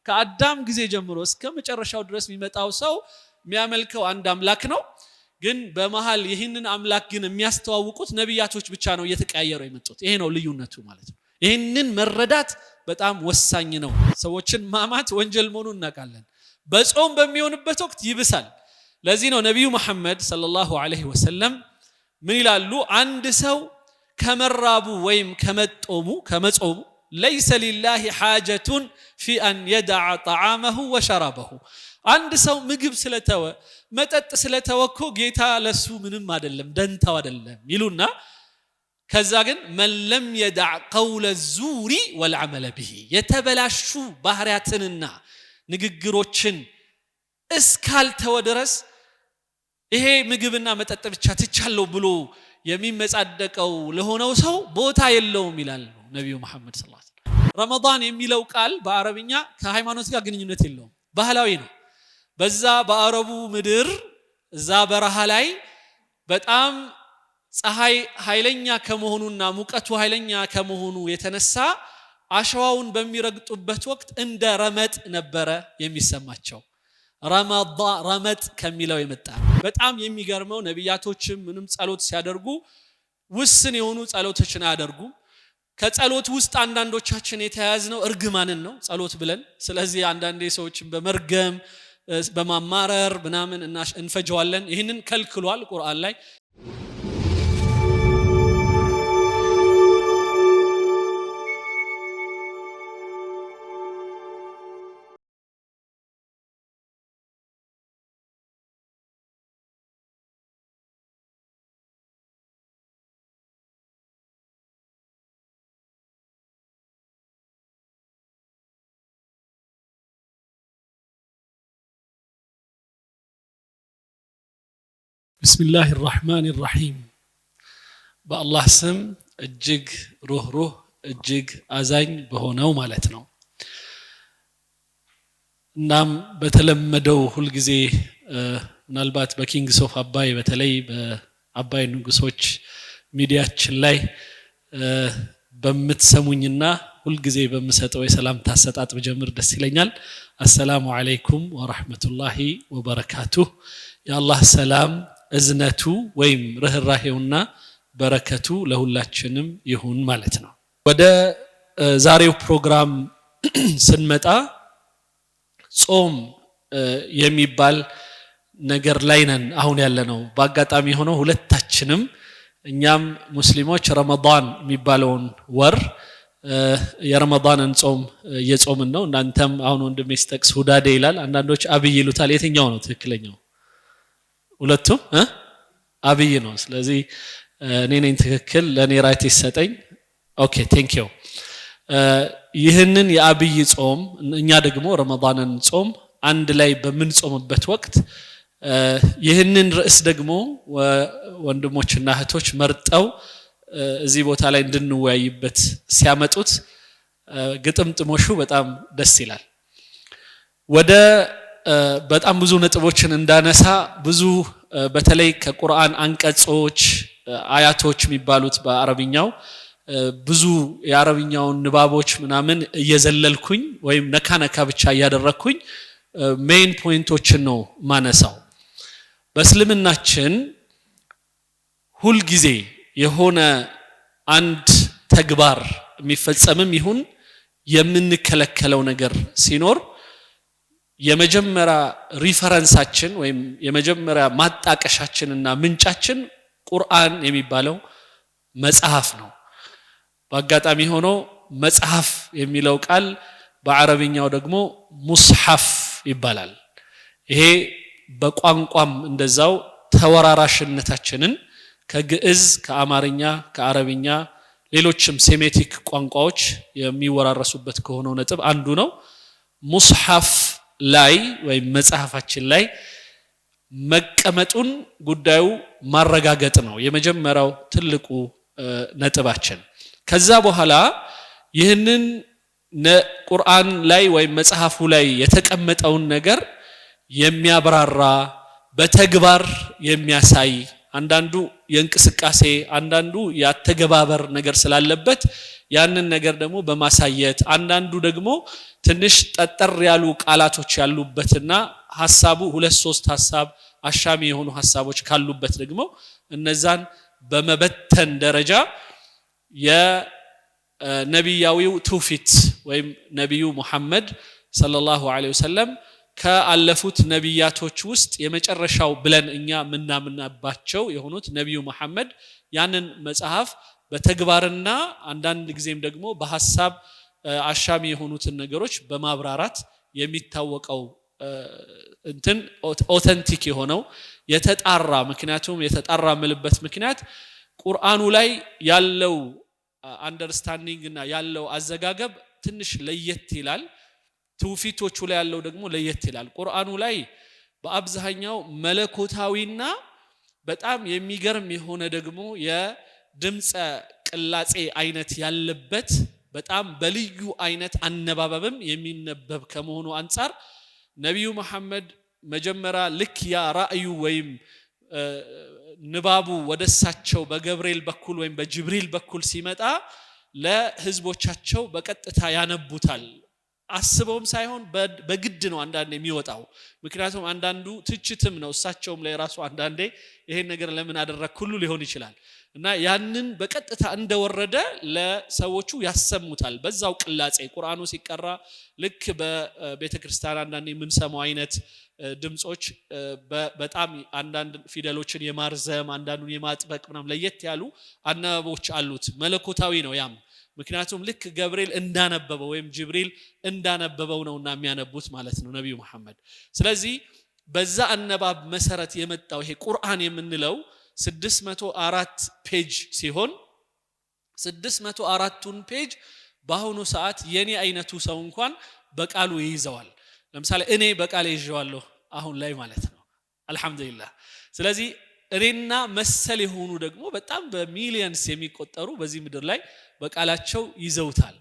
ከአዳም ጊዜ ጀምሮ እስከ መጨረሻው ድረስ የሚመጣው ሰው የሚያመልከው አንድ አምላክ ነው። ግን በመሃል ይህንን አምላክ ግን የሚያስተዋውቁት ነቢያቶች ብቻ ነው እየተቀያየሩ የመጡት። ይሄ ነው ልዩነቱ ማለት ነው። ይህንን መረዳት በጣም ወሳኝ ነው። ሰዎችን ማማት ወንጀል መሆኑን እናውቃለን። በጾም በሚሆንበት ወቅት ይብሳል። ለዚህ ነው ነቢዩ መሐመድ ሰለላሁ ዐለይሂ ወሰለም ምን ይላሉ? አንድ ሰው ከመራቡ ወይም ከመጾሙ ለይሰ ሊላሂ ሓጀቱን ፊ አን የደዐ ጠዓመሁ ወሸራበሁ። አንድ ሰው ምግብ ስለተወ መጠጥ ስለተወኮ ጌታ ለሱ ምንም አይደለም፣ ደንታው አይደለም ይሉና ከዛ ግን መን ለም የደዕ ቀውለ ዙሪ ወልዓመለ ብሂ፣ የተበላሹ ባህሪያትንና ንግግሮችን እስካልተወ ድረስ ይሄ ምግብና መጠጥ ብቻ ትቻለው ብሎ የሚመጻደቀው ለሆነው ሰው ቦታ የለውም ይላል ነብዩ መሐመድ ሰለላሁ ዐለይሂ ወሰለም። ረመዳን የሚለው ቃል በአረብኛ ከሃይማኖት ጋር ግንኙነት የለውም፣ ባህላዊ ነው። በዛ በአረቡ ምድር እዛ በረሃ ላይ በጣም ፀሐይ ኃይለኛ ከመሆኑና ሙቀቱ ኃይለኛ ከመሆኑ የተነሳ አሸዋውን በሚረግጡበት ወቅት እንደ ረመጥ ነበረ የሚሰማቸው። ረመጥ ከሚለው የመጣ በጣም የሚገርመው ነቢያቶችም ምንም ጸሎት ሲያደርጉ ውስን የሆኑ ጸሎቶችን አያደርጉ። ከጸሎት ውስጥ አንዳንዶቻችን የተያያዝነው እርግማንን ነው ጸሎት ብለን። ስለዚህ አንዳንዴ ሰዎችን በመርገም በማማረር ምናምን እንፈጀዋለን። ይህንን ከልክሏል ቁርአን ላይ። ቢስሚላሂ ራህማኒ ራሂም። በአላህ ስም እጅግ ሩህሩህ እጅግ አዛኝ በሆነው ማለት ነው። እናም በተለመደው ሁልጊዜ ምናልባት በኪንግስ ኦፍ አባይ በተለይ በአባይ ንጉሶች ሚዲያችን ላይ በምትሰሙኝና ሁልጊዜ በምሰጠው የሰላምታ አሰጣጥ በጀምር ደስ ይለኛል። አሰላሙ አለይኩም ወራህመቱላሂ ወበረካቱሁ። የአላህ ሰላም እዝነቱ ወይም ርህራሄውና በረከቱ ለሁላችንም ይሁን ማለት ነው። ወደ ዛሬው ፕሮግራም ስንመጣ ጾም የሚባል ነገር ላይ ነን አሁን ያለነው። በአጋጣሚ ሆኖ ሁለታችንም እኛም ሙስሊሞች ረመዳን የሚባለውን ወር የረመዳንን ጾም እየጾምን ነው። እናንተም አሁን ወንድሜ ሲጠቅስ ሁዳዴ ይላል፣ አንዳንዶች አብይ ይሉታል። የትኛው ነው ትክክለኛው? ሁለቱም አብይ ነው። ስለዚህ እኔ ነኝ ትክክል፣ ለኔ ራይት ይሰጠኝ። ኦኬ ቴንክ ዩ። ይህንን የአብይ ጾም እኛ ደግሞ ረመዳንን ጾም አንድ ላይ በምንጾምበት ወቅት ይህንን ርዕስ ደግሞ ወንድሞችና እህቶች መርጠው እዚህ ቦታ ላይ እንድንወያይበት ሲያመጡት ግጥምጥሞሹ በጣም ደስ ይላል። ወደ በጣም ብዙ ነጥቦችን እንዳነሳ ብዙ በተለይ ከቁርአን አንቀጾች አያቶች የሚባሉት በአረብኛው ብዙ የአረብኛውን ንባቦች ምናምን እየዘለልኩኝ ወይም ነካ ብቻ እያደረኩኝ ሜን ፖይንቶችን ነው ማነሳው። በእስልምናችን ሁል ጊዜ የሆነ አንድ ተግባር የሚፈጸምም ይሁን የምንከለከለው ነገር ሲኖር የመጀመሪያ ሪፈረንሳችን ወይም የመጀመሪያ ማጣቀሻችንና ምንጫችን ቁርአን የሚባለው መጽሐፍ ነው። በአጋጣሚ ሆኖ መጽሐፍ የሚለው ቃል በአረብኛው ደግሞ ሙስሐፍ ይባላል። ይሄ በቋንቋም እንደዛው ተወራራሽነታችንን ከግዕዝ ከአማርኛ ከአረብኛ ሌሎችም ሴሜቲክ ቋንቋዎች የሚወራረሱበት ከሆነው ነጥብ አንዱ ነው። ሙስሐፍ ላይ ወይም መጽሐፋችን ላይ መቀመጡን ጉዳዩ ማረጋገጥ ነው የመጀመሪያው ትልቁ ነጥባችን። ከዛ በኋላ ይህንን ቁርአን ላይ ወይም መጽሐፉ ላይ የተቀመጠውን ነገር የሚያብራራ በተግባር የሚያሳይ አንዳንዱ የእንቅስቃሴ አንዳንዱ ያተገባበር ነገር ስላለበት ያንን ነገር ደግሞ በማሳየት አንዳንዱ ደግሞ ትንሽ ጠጠር ያሉ ቃላቶች ያሉበትና ሐሳቡ 2-3 ሐሳብ አሻሚ የሆኑ ሐሳቦች ካሉበት ደግሞ እነዛን በመበተን ደረጃ የነብያዊው ትውፊት ወይም ነብዩ መሐመድ ሰለላሁ ዐለይሂ ወሰለም ከአለፉት ነብያቶች ውስጥ የመጨረሻው ብለን እኛ ምናምናባቸው የሆኑት ነብዩ መሐመድ ያንን መጽሐፍ በተግባርና አንዳንድ ጊዜም ደግሞ በሐሳብ አሻሚ የሆኑትን ነገሮች በማብራራት የሚታወቀው እንትን ኦተንቲክ የሆነው የተጣራ ምክንያቱም የተጣራ መልበት ምክንያት ቁርአኑ ላይ ያለው አንደርስታንዲንግ እና ያለው አዘጋገብ ትንሽ ለየት ይላል ትውፊቶቹ ላይ ያለው ደግሞ ለየት ይላል ቁርአኑ ላይ በአብዛኛው መለኮታዊና በጣም የሚገርም የሆነ ደግሞ የድምጸ ቅላጼ አይነት ያለበት በጣም በልዩ አይነት አነባበብም የሚነበብ ከመሆኑ አንፃር ነብዩ መሐመድ መጀመሪያ ልክ ያ ራእዩ ወይም ንባቡ ወደሳቸው በገብርኤል በኩል ወይም በጅብሪል በኩል ሲመጣ ለህዝቦቻቸው በቀጥታ ያነቡታል አስበውም ሳይሆን በግድ ነው አንዳንዴ የሚወጣው ምክንያቱም አንዳንዱ ትችትም ነው እሳቸውም ላይ ራሱ አንዳንዴ ይሄን ነገር ለምን አደረክ ሁሉ ሊሆን ይችላል እና ያንን በቀጥታ እንደወረደ ለሰዎቹ ያሰሙታል በዛው ቅላጼ ቁርአኑ ሲቀራ ልክ በቤተክርስቲያን አንዳንዴ የምንሰማው አይነት ድምጾች በጣም አንዳንድ ፊደሎችን የማርዘም አንዳንዱን የማጥበቅ ምናም ለየት ያሉ አናባቦች አሉት መለኮታዊ ነው ያም ምክንያቱም ልክ ገብርኤል እንዳነበበው ወይም ጅብሪል እንዳነበበው ነውና የሚያነቡት ማለት ነው ነብዩ መሐመድ ስለዚህ በዛ አነባብ መሰረት የመጣው ይሄ ቁርአን የምንለው 604 ፔጅ ሲሆን 604ቱን ፔጅ በአሁኑ ሰዓት የኔ አይነቱ ሰው እንኳን በቃሉ ይይዘዋል ለምሳሌ እኔ በቃሌ ይዤዋለሁ አሁን ላይ ማለት ነው አልহামዱሊላህ ስለዚህ እኔና መሰል የሆኑ ደግሞ በጣም በሚሊየንስ የሚቆጠሩ በዚህ ምድር ላይ በቃላቸው ይዘውታል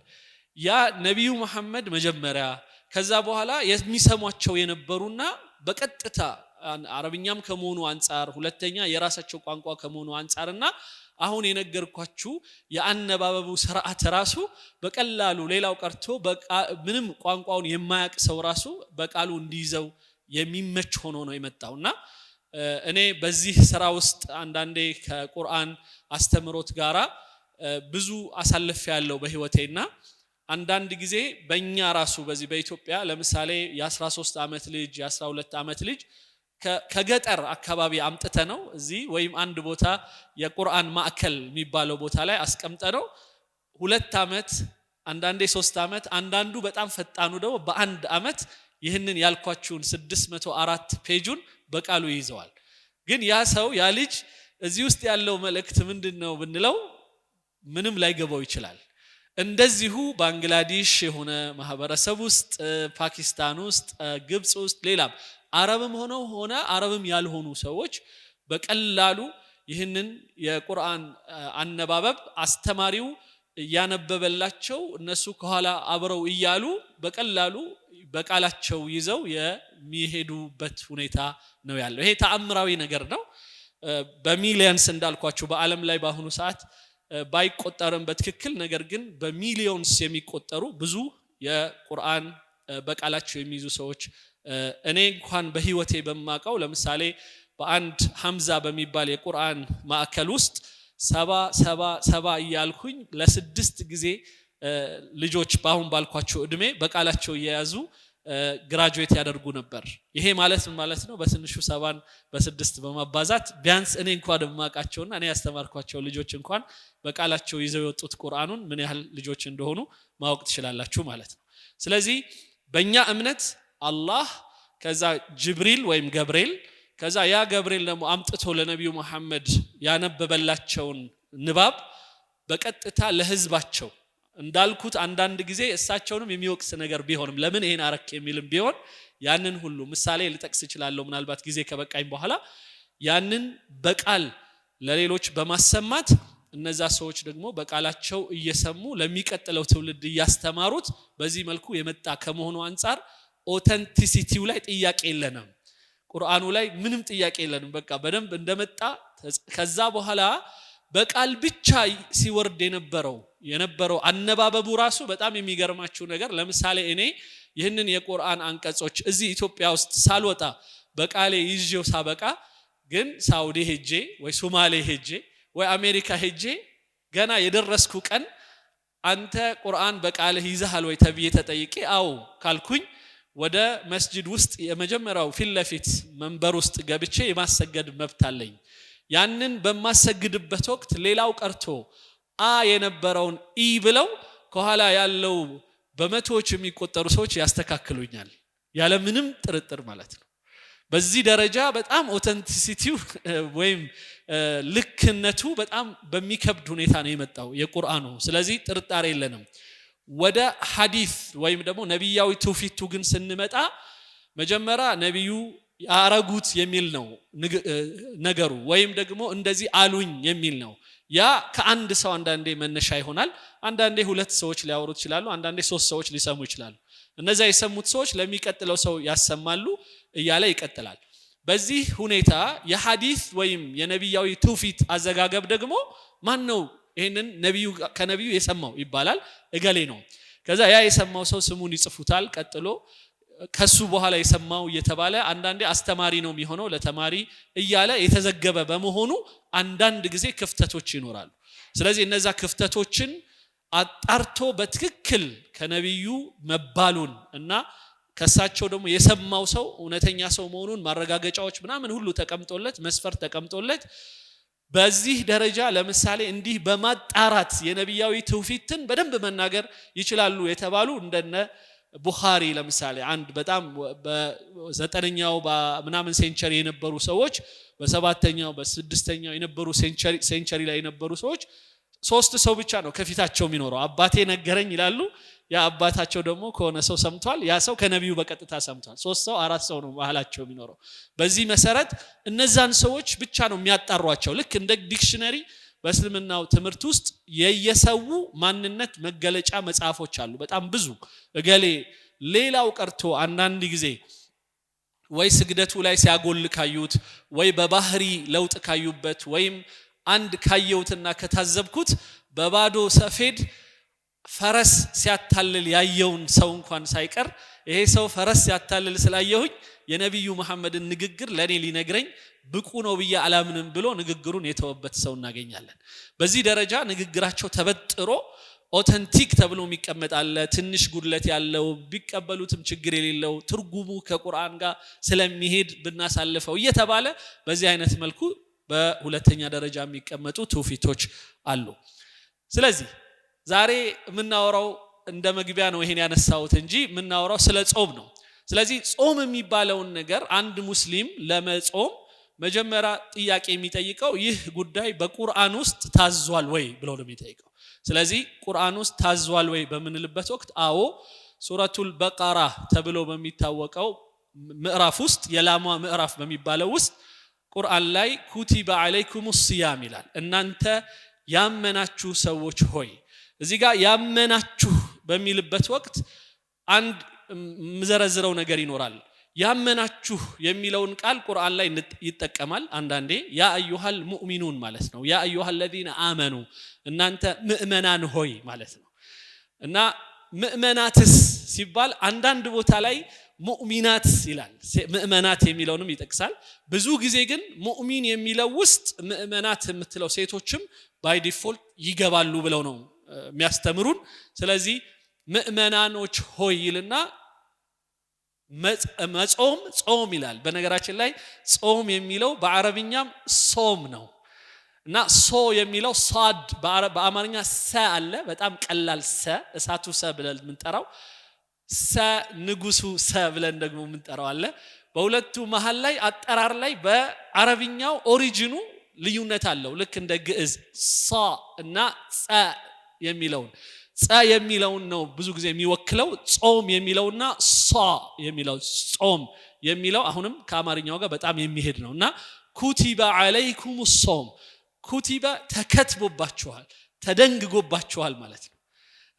ያ ነብዩ መሐመድ መጀመሪያ ከዛ በኋላ የሚሰሟቸው የነበሩና በቀጥታ አረብኛም ከመሆኑ አንፃር ሁለተኛ የራሳቸው ቋንቋ ከመሆኑ አንፃርና አሁን የነገርኳችሁ የአነባበቡ ስርዓት ራሱ በቀላሉ ሌላው ቀርቶ ምንም ቋንቋውን የማያቅ ሰው ራሱ በቃሉ እንዲይዘው የሚመች ሆኖ ነው የመጣውና እኔ በዚህ ስራ ውስጥ አንዳንዴ ከቁርአን አስተምሮት ጋራ ብዙ አሳልፍ ያለው በህይወቴና አንዳንድ ጊዜ በእኛ ራሱ በዚህ በኢትዮጵያ ለምሳሌ የ13 ዓመት ልጅ የ12 ዓመት ልጅ ከገጠር አካባቢ አምጥተ ነው እዚህ ወይም አንድ ቦታ የቁርአን ማዕከል የሚባለው ቦታ ላይ አስቀምጠ ነው 2 ዓመት አንዳንዴ 3 ዓመት አንዳንዱ በጣም ፈጣኑ ደግሞ በአንድ ዓመት ይህንን ያልኳችሁን 604 ፔጁን በቃሉ ይዘዋል ግን ያ ሰው ያ ልጅ እዚህ ውስጥ ያለው መልእክት ምንድነው ብንለው ምንም ላይገባው ይችላል እንደዚሁ ባንግላዴሽ የሆነ ማህበረሰብ ውስጥ ፓኪስታን ውስጥ ግብጽ ውስጥ ሌላም አረብም ሆነ አረብም ያልሆኑ ሰዎች በቀላሉ ይህንን የቁርአን አነባበብ አስተማሪው ያነበበላቸው እነሱ ከኋላ አብረው ይያሉ በቀላሉ በቃላቸው ይዘው የሚሄዱበት ሁኔታ ነው ያለው ይሄ ተአምራዊ ነገር ነው በሚሊየንስ እንዳልኳችሁ በአለም ላይ በአሁኑ ሰዓት ባይቆጠርም በትክክል ነገር ግን በሚሊዮንስ የሚቆጠሩ ብዙ የቁርአን በቃላቸው የሚይዙ ሰዎች እኔ እንኳን በህይወቴ በማቀው ለምሳሌ በአንድ ሐምዛ በሚባል የቁርአን ማዕከል ውስጥ 7 እያልኩኝ ለ6 ጊዜ ልጆች ባሁን ባልኳቸው እድሜ በቃላቸው እየያዙ ግራጁዌት ያደርጉ ነበር ይሄ ማለት ነው በትንሹ 7 በ6 በማባዛት ቢያንስ እኔ እንኳን ደማቃቸውና እኔ ያስተማርኳቸው ልጆች እንኳን በቃላቸው ይዘው የወጡት ቁርአኑን ምን ያህል ልጆች እንደሆኑ ማወቅ ትችላላችሁ ማለት ነው ስለዚህ በእኛ እምነት አላህ ከዛ ጅብሪል ወይም ገብርኤል ከዛ ያ ገብርኤል ደግሞ አምጥቶ ለነብዩ መሐመድ ያነበበላቸውን ንባብ በቀጥታ ለህዝባቸው እንዳልኩት አንዳንድ ጊዜ እሳቸውንም የሚወቅስ ነገር ቢሆንም ለምን ይሄን አረክ የሚልም ቢሆን ያንን ሁሉ ምሳሌ ልጠቅስ ይችላልው ምናልባት ጊዜ ከበቃኝ በኋላ ያንን በቃል ለሌሎች በማሰማት እነዛ ሰዎች ደግሞ በቃላቸው እየሰሙ ለሚቀጥለው ትውልድ ያስተማሩት በዚህ መልኩ የመጣ ከመሆኑ አንፃር ኦተንቲሲቲው ላይ ጥያቄ የለንም ቁርአኑ ላይ ምንም ጥያቄ የለንም በቃ በደንብ እንደመጣ ከዛ በኋላ በቃል ብቻ ሲወርድ የነበረው የነበረው አነባበቡ ራሱ በጣም የሚገርማችሁ ነገር ለምሳሌ እኔ ይህንን የቁርአን አንቀጾች እዚህ ኢትዮጵያ ውስጥ ሳልወጣ በቃሌ ይዤው ሳበቃ ግን ሳውዲ ሄጄ ወይ ሶማሌ ሄጄ ወይ አሜሪካ ሄጄ ገና የደረስኩ ቀን አንተ ቁርአን በቃልህ ይዘሃል ወይ ተብዬ ተጠይቄ አው ካልኩኝ ወደ መስጂድ ውስጥ የመጀመሪያው ፊት ለፊት መንበር ውስጥ ገብቼ የማሰገድ መብት አለኝ። ያንን በማሰግድበት ወቅት ሌላው ቀርቶ የነበረውን ብለው ከኋላ ያለው በመቶዎች የሚቆጠሩ ሰዎች ያስተካክሉኛል ያለ ምንም ጥርጥር ማለት ነው። በዚህ ደረጃ በጣም ኦተንቲሲቲው ወይም ልክነቱ በጣም በሚከብድ ሁኔታ ነው የመጣው የቁርአኑ። ስለዚህ ጥርጣሬ የለንም። ወደ ሐዲስ ወይም ደግሞ ነብያዊ ትውፊቱ ግን ስንመጣ መጀመሪያ ነብዩ ያረጉት የሚል ነው ነገሩ ወይም ደግሞ እንደዚህ አሉኝ የሚል ነው። ያ ከአንድ ሰው አንዳንዴ መነሻ ይሆናል። አንዳንዴ ሁለት ሰዎች ሊያወሩት ይችላሉ፣ አንዳንዴ ሶስት ሰዎች ሊሰሙ ይችላሉ። እነዛ የሰሙት ሰዎች ለሚቀጥለው ሰው ያሰማሉ እያለ ይቀጥላል። በዚህ ሁኔታ የሐዲስ ወይም የነብያዊ ትውፊት አዘጋገብ ደግሞ ማን ነው ይሄንን ነብዩ ከነብዩ የሰማው ይባላል፣ እገሌ ነው። ከዛ ያ የሰማው ሰው ስሙን ይጽፉታል። ቀጥሎ ከሱ በኋላ የሰማው እየተባለ አንዳንዴ አስተማሪ ነው የሚሆነው ለተማሪ እያለ የተዘገበ በመሆኑ አንዳንድ ጊዜ ክፍተቶች ይኖራሉ። ስለዚህ እነዛ ክፍተቶችን አጣርቶ በትክክል ከነብዩ መባሉን እና ከሳቸው ደግሞ የሰማው ሰው እውነተኛ ሰው መሆኑን ማረጋገጫዎች ምናምን ሁሉ ተቀምጦለት መስፈርት ተቀምጦለት በዚህ ደረጃ ለምሳሌ እንዲህ በማጣራት የነብያዊ ትውፊትን በደንብ መናገር ይችላሉ የተባሉ እንደነ ቡኻሪ ለምሳሌ አንድ በጣም በ9ኛው ምናምን ሴንቸሪ የነበሩ ሰዎች በ7ኛው በ6ኛው የነበሩ ሴንቸሪ ላይ የነበሩ ሰዎች ሶስት ሰው ብቻ ነው ከፊታቸው የሚኖረው። አባቴ ነገረኝ ይላሉ። ያ አባታቸው ደግሞ ከሆነ ሰው ሰምቷል፣ ያ ሰው ከነብዩ በቀጥታ ሰምቷል። ሶስት ሰው አራት ሰው ነው መሐላቸው የሚኖረው። በዚህ መሰረት እነዛን ሰዎች ብቻ ነው የሚያጣሯቸው። ልክ እንደ ዲክሽነሪ በእስልምናው ትምህርት ውስጥ የየሰው ማንነት መገለጫ መጽሐፎች አሉ በጣም ብዙ። እገሌ ሌላው ቀርቶ አንዳንድ ጊዜ ወይ ስግደቱ ላይ ሲያጎል ካዩት ወይ በባህሪ ለውጥ ካዩበት ወይም አንድ ካየውትና ከታዘብኩት በባዶ ሰፌድ ፈረስ ሲያታልል ያየውን ሰው እንኳን ሳይቀር ይሄ ሰው ፈረስ ሲያታልል ስላየሁኝ የነብዩ መሐመድን ንግግር ለኔ ሊነግረኝ ብቁ ነው ብዬ አላምንም ብሎ ንግግሩን የተወበት ሰው እናገኛለን። በዚህ ደረጃ ንግግራቸው ተበጥሮ ኦተንቲክ ተብሎ የሚቀመጣል። ትንሽ ጉድለት ያለው ቢቀበሉትም ችግር የሌለው ትርጉሙ ከቁርአን ጋር ስለሚሄድ ብናሳልፈው እየተባለ በዚህ አይነት መልኩ በሁለተኛ ደረጃ የሚቀመጡ ትውፊቶች አሉ። ስለዚህ ዛሬ የምናወራው እንደ መግቢያ ነው ይሄን ያነሳሁት እንጂ የምናወራው ስለ ጾም ነው። ስለዚህ ጾም የሚባለውን ነገር አንድ ሙስሊም ለመጾም መጀመሪያ ጥያቄ የሚጠይቀው ይህ ጉዳይ በቁርአን ውስጥ ታዟል ወይ ብሎ ነው የሚጠይቀው። ስለዚህ ቁርአን ውስጥ ታዟል ወይ በምንልበት ወቅት አዎ ሱረቱል በቀራ ተብሎ በሚታወቀው ምዕራፍ ውስጥ የላሟ ምዕራፍ በሚባለው ውስጥ ቁርአን ላይ ኩቲበ አለይኩሙስ ሲያም ይላል። እናንተ ያመናችሁ ሰዎች ሆይ እዚህ ጋር ያመናችሁ በሚልበት ወቅት አንድ መዘረዝረው ነገር ይኖራል። ያመናችሁ የሚለውን ቃል ቁርአን ላይ ይጠቀማል አንዳንዴ ያ አዩሃል ሙእሚኑን ማለት ነው። ያ አዩሃል الذين آمنوا እናንተ ምእመናን ሆይ ማለት ነው። እና ምእመናትስ ሲባል አንዳንድ ቦታ ላይ ሙእሚናት ይላል። ምእመናት የሚለውንም ይጠቅሳል። ብዙ ጊዜ ግን ሙእሚን የሚለው ውስጥ ምእመናት የምትለው ሴቶችም ባይ ዲፎልት ይገባሉ ብለው ነው የሚያስተምሩን። ስለዚህ ምእመናኖች ሆይ ይልና መጾም ጾም ይላል። በነገራችን ላይ ጾም የሚለው በአረብኛም ሶም ነው እና ሶ የሚለው ሳድ በአማርኛ ሰ አለ። በጣም ቀላል ሰ እሳቱ ሰ ብለን የምንጠራው ሰ ንጉሱ ሰ ብለን ደግሞ የምንጠራው አለ። በሁለቱ መሃል ላይ አጠራር ላይ በአረብኛው ኦሪጂኑ ልዩነት አለው። ልክ እንደ ግዕዝ ሳ እና ጸ የሚለውን ጸ የሚለውን ነው ብዙ ጊዜ የሚወክለው። ጾም የሚለውና ሳ የሚለው ጾም የሚለው አሁንም ከአማርኛው ጋር በጣም የሚሄድ ነውና ኩቲበ አለይኩሙስ ሶም ኩቲበ ተከትቦባችኋል ተደንግጎባችኋል ማለት ነው።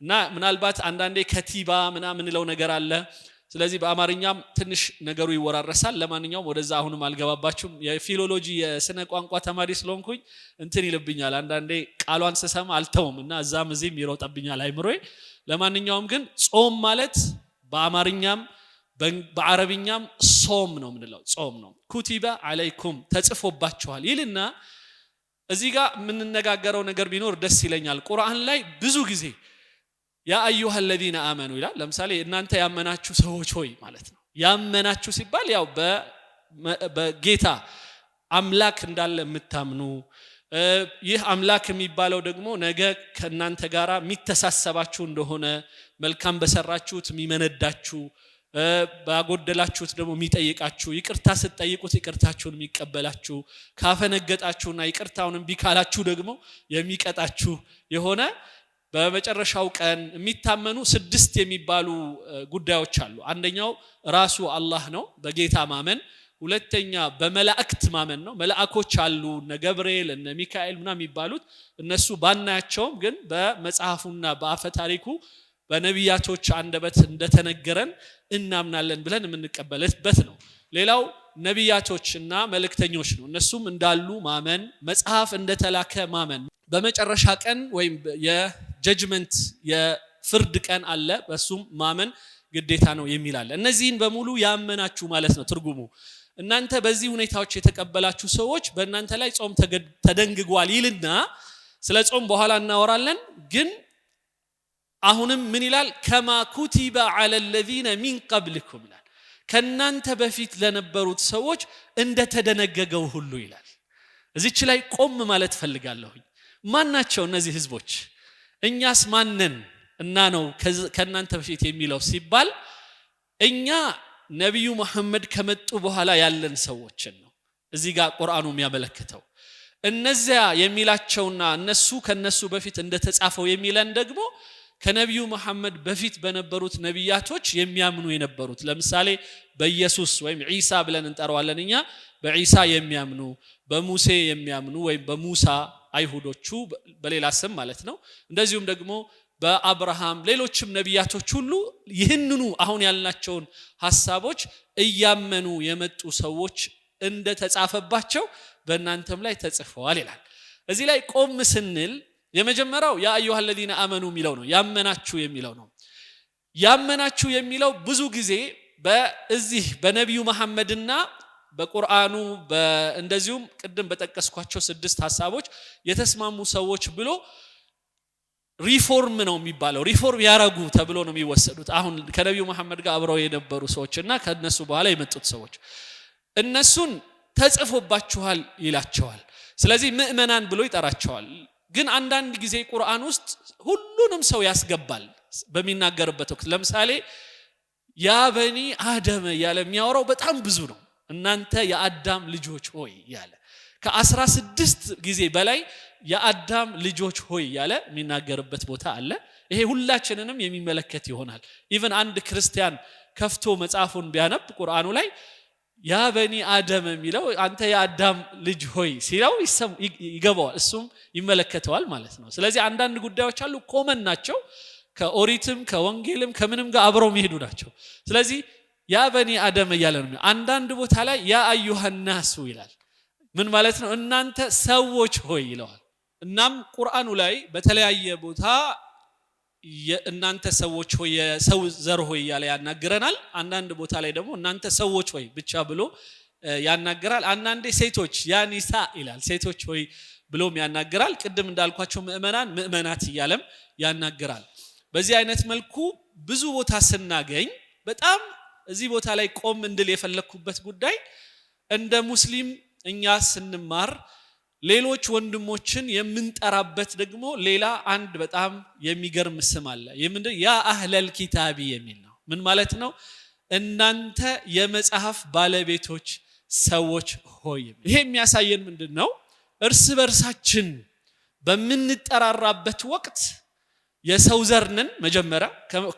እና ምናልባት አንዳንዴ ከቲባ ምናምን ለው ነገር አለ። ስለዚህ በአማርኛም ትንሽ ነገሩ ይወራረሳል። ለማንኛውም ወደዛ አሁንም አልገባባችሁም። የፊሎሎጂ የስነ ቋንቋ ተማሪ ስለሆንኩኝ እንትን ይልብኛል አንዳንዴ ቃሏን ስሰማ አልተውም እና እዛም እዚህም ይሮጣብኛል አይምሮዬ። ለማንኛውም ግን ጾም ማለት በአማርኛም በአረብኛም ጾም ነው የምንለው፣ ጾም ነው። ኩቲበ አለይኩም ተጽፎባችኋል ይልና እዚህ ጋር የምንነጋገረው ነገር ቢኖር ደስ ይለኛል። ቁርአን ላይ ብዙ ጊዜ ያ አዩሃ الذين آمنوا ይላል። ለምሳሌ እናንተ ያመናችሁ ሰዎች ሆይ ማለት ነው። ያመናችሁ ሲባል ያው በጌታ አምላክ እንዳለ የምታምኑ ይህ አምላክ የሚባለው ደግሞ ነገ ከእናንተ ጋራ የሚተሳሰባችሁ እንደሆነ መልካም በሰራችሁት የሚመነዳችሁ ባጎደላችሁት ደግሞ የሚጠይቃችሁ ይቅርታ ስትጠይቁት ይቅርታችሁን የሚቀበላችሁ ካፈነገጣችሁና ይቅርታውንም ቢካላችሁ ደግሞ የሚቀጣችሁ የሆነ በመጨረሻው ቀን የሚታመኑ 6 የሚባሉ ጉዳዮች አሉ። አንደኛው ራሱ አላህ ነው በጌታ ማመን፣ ሁለተኛ በመላእክት ማመን ነው። መላእኮች አሉ እነ ገብርኤል እነ ሚካኤል ምናምን የሚባሉት እነሱ ባናያቸውም ግን በመጽሐፉና በአፈ ታሪኩ በነቢያቶች አንደበት እንደተነገረን እናምናለን ብለን የምንቀበልበት ነው። ሌላው ነቢያቶችና መልእክተኞች ነው። እነሱም እንዳሉ ማመን፣ መጽሐፍ እንደተላከ ማመን፣ በመጨረሻ ቀን ወይም የጀጅመንት የፍርድ ቀን አለ በሱም ማመን ግዴታ ነው የሚላል። እነዚህን በሙሉ ያመናችሁ ማለት ነው ትርጉሙ። እናንተ በዚህ ሁኔታዎች የተቀበላችሁ ሰዎች በእናንተ ላይ ጾም ተደንግጓል ይልና ስለ ጾም በኋላ እናወራለን። ግን አሁንም ምን ይላል? ከማ ኩቲበ ዐለ الذين من قبلكم ይላል። ከናንተ በፊት ለነበሩት ሰዎች እንደተደነገገው ሁሉ ይላል። እዚች ላይ ቆም ማለት ፈልጋለሁ። ማን ናቸው እነዚህ ህዝቦች? እኛስ ማንን እና ነው ከናንተ በፊት የሚለው ሲባል እኛ ነብዩ መሐመድ ከመጡ በኋላ ያለን ሰዎችን ነው እዚህ ጋር ቁርአኑ የሚያመለክተው። እነዚያ የሚላቸውና እነሱ ከነሱ በፊት እንደተጻፈው የሚለን ደግሞ ከነብዩ መሐመድ በፊት በነበሩት ነቢያቶች የሚያምኑ የነበሩት። ለምሳሌ በኢየሱስ ወይም ኢሳ ብለን እንጠራዋለን እኛ፣ በኢሳ የሚያምኑ በሙሴ የሚያምኑ ወይም በሙሳ አይሁዶቹ በሌላ ስም ማለት ነው። እንደዚሁም ደግሞ በአብርሃም ሌሎችም ነቢያቶች ሁሉ ይህንኑ አሁን ያልናቸውን ሐሳቦች እያመኑ የመጡ ሰዎች እንደተጻፈባቸው በእናንተም ላይ ተጽፈዋል ይላል። እዚህ ላይ ቆም ስንል የመጀመሪያው ያ አዩሃ الذين آمنوا የሚለው ነው፣ ያመናችሁ የሚለው ነው። ያመናችሁ የሚለው ብዙ ጊዜ በዚህ በነብዩ መሐመድና በቁርአኑ እንደዚሁም ቅድም በተጠቀስኳቸው 6 ሐሳቦች የተስማሙ ሰዎች ብሎ ሪፎርም ነው የሚባለው። ሪፎርም ያረጉ ተብሎ ነው የሚወሰዱት። አሁን ከነብዩ መሐመድ ጋር አብረው የነበሩ ሰዎችና ከነሱ በኋላ የመጡት ሰዎች እነሱን ተጽፎባችኋል ይላቸዋል። ስለዚህ ምእመናን ብሎ ይጠራቸዋል። ግን አንዳንድ ጊዜ ቁርአን ውስጥ ሁሉንም ሰው ያስገባል በሚናገርበት ወቅት። ለምሳሌ ያ በኒ አደም ያለ የሚያወራው በጣም ብዙ ነው። እናንተ የአዳም ልጆች ሆይ ያለ ከ16 ጊዜ በላይ የአዳም ልጆች ሆይ ያለ የሚናገርበት ቦታ አለ። ይሄ ሁላችንንም የሚመለከት ይሆናል። ኢቭን አንድ ክርስቲያን ከፍቶ መጽሐፉን ቢያነብ ቁርአኑ ላይ ያ በኒ አደም የሚለው አንተ የአዳም ልጅ ሆይ ሲለው ይገባዋል፣ እሱም ይመለከተዋል ማለት ነው። ስለዚህ አንዳንድ ጉዳዮች አሉ ኮመን ናቸው፣ ከኦሪትም ከወንጌልም ከምንም ጋር አብረው የሚሄዱ ናቸው። ስለዚህ ያ በኒ አደም እያለ ነው። አንዳንድ ቦታ ላይ ያ አዩሃ الناس ይላል። ምን ማለት ነው? እናንተ ሰዎች ሆይ ይለዋል። እናም ቁርአኑ ላይ በተለያየ ቦታ እናንተ ሰዎች ሆይ የሰው ዘር ሆይ ያለ ያናገረናል። አንዳንድ ቦታ ላይ ደግሞ እናንተ ሰዎች ሆይ ብቻ ብሎ ያናገራል። አንዳንዴ ሴቶች ያ ኒሳ ይላል፣ ሴቶች ሆይ ብሎም ያናገራል። ቅድም እንዳልኳቸው ምእመናት እያለም ያናገራል። በዚህ አይነት መልኩ ብዙ ቦታ ስናገኝ በጣም እዚህ ቦታ ላይ ቆም እንድል የፈለኩበት ጉዳይ እንደ ሙስሊም እኛ ስንማር ሌሎች ወንድሞችን የምንጠራበት ደግሞ ሌላ አንድ በጣም የሚገርም ስም አለ። የምንድነው? ያ አህለል ኪታቢ የሚል ነው። ምን ማለት ነው? እናንተ የመጽሐፍ ባለቤቶች ሰዎች ሆይ። ይሄ የሚያሳየን ምንድነው? እርስ በርሳችን በምንጠራራበት ወቅት የሰው ዘር ነን። መጀመሪያ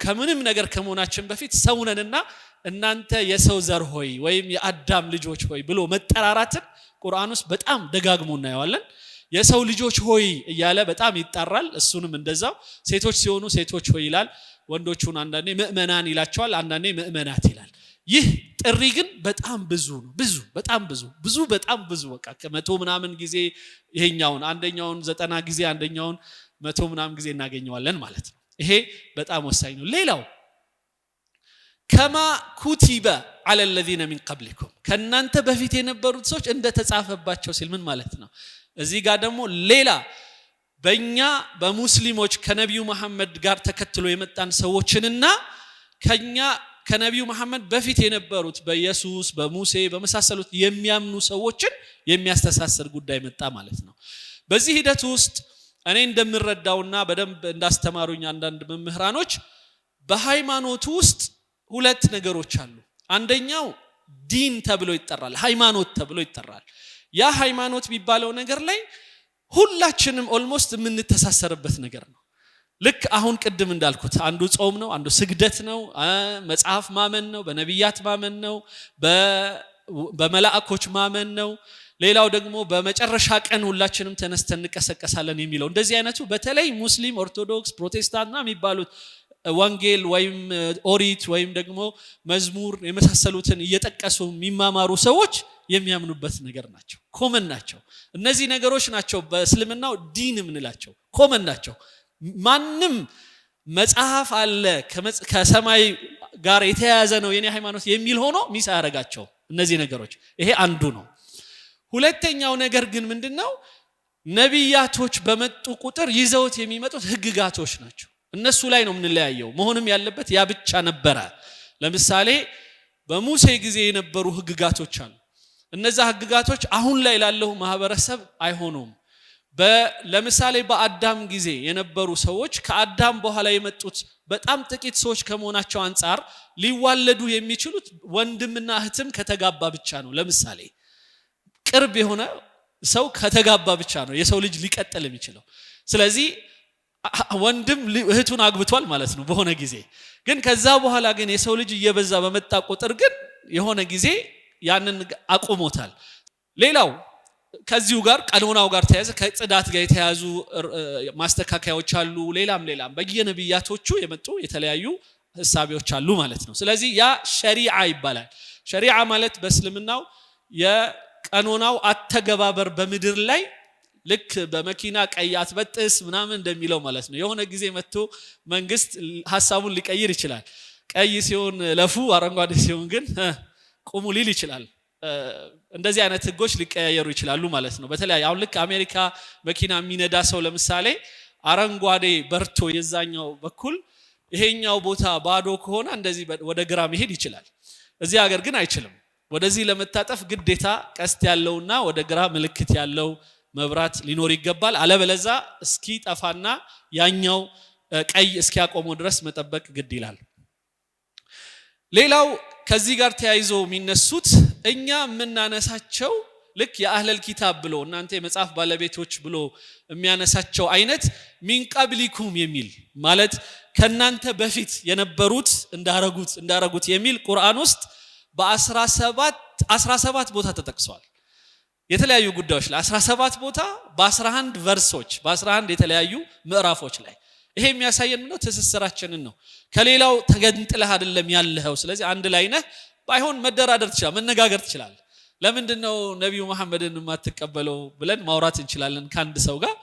ከምንም ነገር ከመሆናችን በፊት ሰው ነንና እናንተ የሰው ዘር ሆይ ወይም የአዳም ልጆች ሆይ ብሎ መጠራራትን ቁርአን ውስጥ በጣም ደጋግሞ እናየዋለን። የሰው ልጆች ሆይ እያለ በጣም ይጣራል። እሱንም እንደዛው ሴቶች ሲሆኑ ሴቶች ሆይ ይላል፣ ወንዶቹን አንዳንዴ ምእመናን ይላቸዋል አንዳንዴ ምእመናት ይላል ይህ ጥሪ ግን በጣም ብዙ ነው በጣም ብዙ በቃ ከመቶ ምናምን ጊዜ ይሄኛውን አንደኛውን 90 ጊዜ አንደኛውን 100 ምናምን ጊዜ እናገኘዋለን ማለት ነው ይሄ በጣም ወሳኝ ነው ሌላው ከማ ኩቲበ على الذين من قبلكم ከናንተ በፊት የነበሩት ሰዎች እንደተጻፈባቸው ሲል ምን ማለት ነው እዚህ ጋር ደግሞ ሌላ በእኛ በሙስሊሞች ከነብዩ መሐመድ ጋር ተከትሎ የመጣን ሰዎችንና ከነብዩ መሐመድ በፊት የነበሩት በኢየሱስ በሙሴ በመሳሰሉት የሚያምኑ ሰዎችን የሚያስተሳስር ጉዳይ መጣ ማለት ነው በዚህ ሂደት ውስጥ እኔ እንደምረዳውና በደንብ እንዳስተማሩኝ አንዳንድ መምህራኖች በሃይማኖት ውስጥ ሁለት ነገሮች አሉ አንደኛው ዲን ተብሎ ይጠራል ሃይማኖት ተብሎ ይጠራል ያ ሃይማኖት የሚባለው ነገር ላይ ሁላችንም ኦልሞስት የምንተሳሰርበት ነገር ነው ልክ አሁን ቅድም እንዳልኩት አንዱ ጾም ነው አንዱ ስግደት ነው መጽሐፍ ማመን ነው በነቢያት ማመን ነው በመላእክቶች ማመን ነው ሌላው ደግሞ በመጨረሻ ቀን ሁላችንም ተነስተን እንቀሰቀሳለን የሚለው እንደዚህ አይነቱ በተለይ ሙስሊም ኦርቶዶክስ ፕሮቴስታንትና የሚባሉት ወንጌል ወይም ኦሪት ወይም ደግሞ መዝሙር የመሳሰሉትን እየተጠቀሱ የሚማማሩ ሰዎች የሚያምኑበት ነገር ናቸው ኮመን ናቸው እነዚህ ነገሮች ናቸው በእስልምናው ዲን ምንላቸው ኮመን ናቸው ማንም መጽሐፍ አለ ከሰማይ ጋር የተያያዘ ነው የኔ ሃይማኖት የሚል ሆኖ ሚስ ያረጋቸው እነዚህ ነገሮች ይሄ አንዱ ነው ሁለተኛው ነገር ግን ምንድነው ነቢያቶች በመጡ ቁጥር ይዘውት የሚመጡት ህግጋቶች ናቸው እነሱ ላይ ነው ምንለያየው መሆንም ያለበት ያ ብቻ ነበር ለምሳሌ በሙሴ ጊዜ የነበሩ ህግጋቶች አሉ እነዛ ህግጋቶች አሁን ላይ ላለው ማህበረሰብ አይሆኑም ለምሳሌ በአዳም ጊዜ የነበሩ ሰዎች ከአዳም በኋላ የመጡት በጣም ጥቂት ሰዎች ከመሆናቸው አንፃር ሊዋለዱ የሚችሉት ወንድምና እህትም ከተጋባ ብቻ ነው ለምሳሌ ቅርብ የሆነ ሰው ከተጋባ ብቻ ነው የሰው ልጅ ሊቀጥል የሚችለው ስለዚህ ወንድም እህቱን አግብቷል ማለት ነው በሆነ ጊዜ ግን ከዛ በኋላ ግን የሰው ልጅ እየበዛ በመጣ ቁጥር ግን የሆነ ጊዜ ያንን አቆሞታል ሌላው ከዚሁ ጋር ቀኖናው ጋር ተያዘ ከጽዳት ጋር የተያዙ ማስተካከያዎች አሉ ሌላም በየነብያቶቹ የመጡ የተለያዩ ሐሳቦች አሉ ማለት ነው ስለዚህ ያ ሸሪዓ ይባላል ሸሪዓ ማለት በእስልምናው የቀኖናው አተገባበር በመድር ላይ ልክ በመኪና ቀይ አትበጥስ ምናምን እንደሚለው ማለት ነው የሆነ ጊዜ መጥቶ መንግስት ሐሳቡን ሊቀይር ይችላል ቀይ ሲሆን ለፉ አረንጓዴ ሲሆን ግን ቆሙ ሊል ይችላል እንደዚህ አይነት ህጎች ሊቀያየሩ ይችላሉ ማለት ነው በተለይ አሁን ልክ አሜሪካ መኪና የሚነዳ ሰው ለምሳሌ አረንጓዴ በርቶ የዛኛው በኩል ይሄኛው ቦታ ባዶ ከሆነ እንደዚህ ወደ ግራ መሄድ ይችላል እዚህ ሀገር ግን አይችልም ወደዚህ ለመታጠፍ ግዴታ ቀስት ያለውና ወደ ግራ ምልክት ያለው መብራት ሊኖር ይገባል አለበለዛ እስኪ ጠፋና ያኛው ቀይ እስኪያቆመው ድረስ መጠበቅ ግድ ይላል ሌላው ከዚህ ጋር ተያይዞ የሚነሱት እኛ ምናነሳቸው ልክ የአህለል ኪታብ ብሎ እናንተ የመጽሐፍ ባለቤቶች ብሎ የሚያነሳቸው አይነት ሚን ቀብሊኩም የሚል ማለት ከናንተ በፊት የነበሩት እንዳረጉት የሚል ቁርአን ውስጥ በ17 ቦታ ተጠቅሷል የተለያዩ ጉዳዮች ላይ 17 ቦታ በ11 ቨርሶች በ11 የተለያዩ ምዕራፎች ላይ ይሄ የሚያሳየን ነው ተሰስራችንን ነው ከሌላው ተገንጥለህ አይደለም ያለኸው ስለዚህ አንድ ላይ ነህ ባይሆን መደራደር ትችላል መነጋገር ትችላል ለምንድነው ነብዩ መሐመድን ማትቀበለው ብለን ማውራት እንችላለን ካንድ ሰው ጋር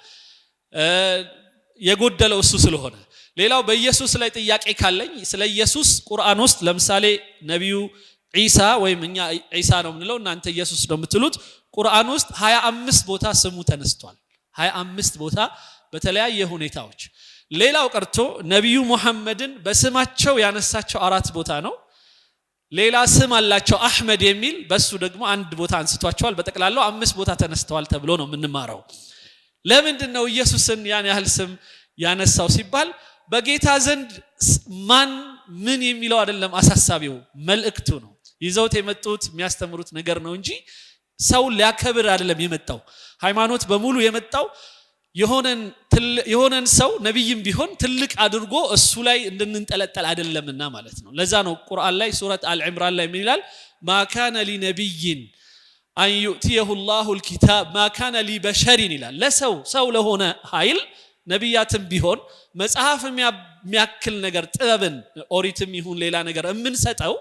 የጎደለው እሱ ስለሆነ ሌላው በኢየሱስ ላይ ጥያቄ ካለኝ ስለ ኢየሱስ ቁርአን ውስጥ ለምሳሌ ነብዩ ኢሳ ወይም እኛ ኢሳ ነው ምንለው እናንተ ኢየሱስ ነው የምትሉት ቁርአን ውስጥ 25 ቦታ ስሙ ተነስቷል 25 ቦታ በተለያየ ሁኔታዎች ሌላው ቀርቶ ነብዩ መሐመድን በስማቸው ያነሳቸው 4 ቦታ ነው ሌላ ስም አላቸው አህመድ የሚል በሱ ደግሞ አንድ ቦታ አንስቷቸዋል በተቀላለው 5 ቦታ ተነስተዋል ተብሎ ነው የምንማረው ለምንድነው ኢየሱስን ያን ያህል ስም ያነሳው ሲባል በጌታ ዘንድ ማን ምን የሚለው አይደለም አሳሳቢው መልእክቱ ነው ይዘውት የመጡት የሚያስተምሩት ነገር ነው እንጂ ሰው ሊያከብር አይደለም የመጣው ሃይማኖት በሙሉ የመጣው የሆነን ሰው ነብይም ቢሆን ትልቅ አድርጎ እሱ ላይ እንድንንጠለጠል አይደለምና ማለት ነው ለዛ ነው ቁርአን ላይ ሱረት አልዕምራን ላይ ምን ይላል ማ ካነ ሊነብይን አን ዩእቲየሁ ላሁ الكتاب ما كان لبشر ይላል ለሰው ለሆነ ኃይል ነቢያትም ቢሆን መጽሐፍ የሚያክል ነገር ጥበብን ኦሪትም ይሁን ሌላ ነገር የምንሰጠው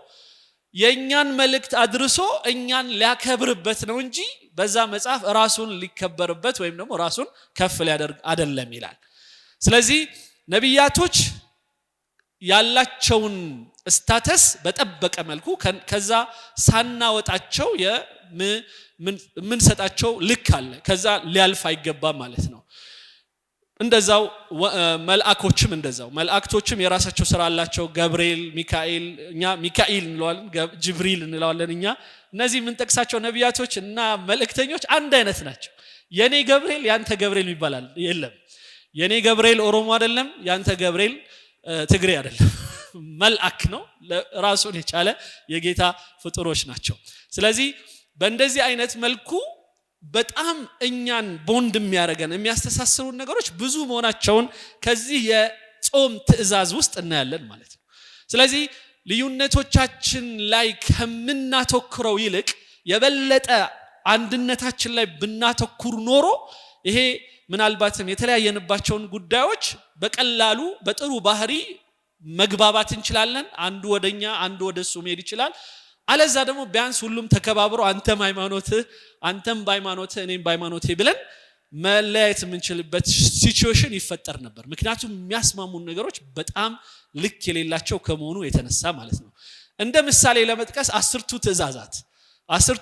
የኛን መልእክት አድርሶ እኛን ሊያከብርበት ነው እንጂ በዛ መጽሐፍ ራሱን ሊከበርበት ወይም ደግሞ ራሱን ከፍ ሊያደርግ አይደለም ይላል። ስለዚህ ነቢያቶች ያላቸውን ስታተስ በጠበቀ መልኩ ከዛ ሳናወጣቸው የምንሰጣቸው ልክ አለ። ከዛ ሊያልፍ አይገባም ማለት ነው። እንደዛው መልአኮችም እንደዛው መልአክቶችም የራሳቸው ስራ አላቸው። ገብርኤል፣ ሚካኤል፣ እኛ ሚካኤል እንለዋለን፣ ጅብሪል እንለዋለን እኛ። እነዚህ የምንጠቅሳቸው ነቢያቶች እና መልእክተኞች አንድ አይነት ናቸው። የኔ ገብርኤል ያንተ ገብርኤል ይባላል የለም። የኔ ገብርኤል ኦሮሞ አይደለም፣ ያንተ ገብርኤል ትግሬ አይደለም። መልአክ ነው፣ ራሱን የቻለ የጌታ ፍጡሮች ናቸው። ስለዚህ በእንደዚህ አይነት መልኩ በጣም እኛን ቦንድ የሚያደርገን የሚያስተሳስሩን ነገሮች ብዙ መሆናቸውን ከዚህ የጾም ትእዛዝ ውስጥ እናያለን ማለት ነው። ስለዚህ ልዩነቶቻችን ላይ ከምናተኩረው ይልቅ የበለጠ አንድነታችን ላይ ብናተኩር ኖሮ ይሄ ምናልባትም የተለያየንባቸውን ጉዳዮች በቀላሉ በጥሩ ባህሪ መግባባት እንችላለን። አንዱ ወደኛ አንዱ ወደሱ መሄድ ይችላል። አለዛ ደግሞ ቢያንስ ሁሉም ተከባብሮ አንተም ሃይማኖትህ አንተም በሃይማኖትህ እኔም በሃይማኖቴ ብለን መለያየት የምንችልበት ሲቹዌሽን ይፈጠር ነበር። ምክንያቱም የሚያስማሙን ነገሮች በጣም ልክ የሌላቸው ከመሆኑ የተነሳ ማለት ነው። እንደ ምሳሌ ለመጥቀስ 10ቱ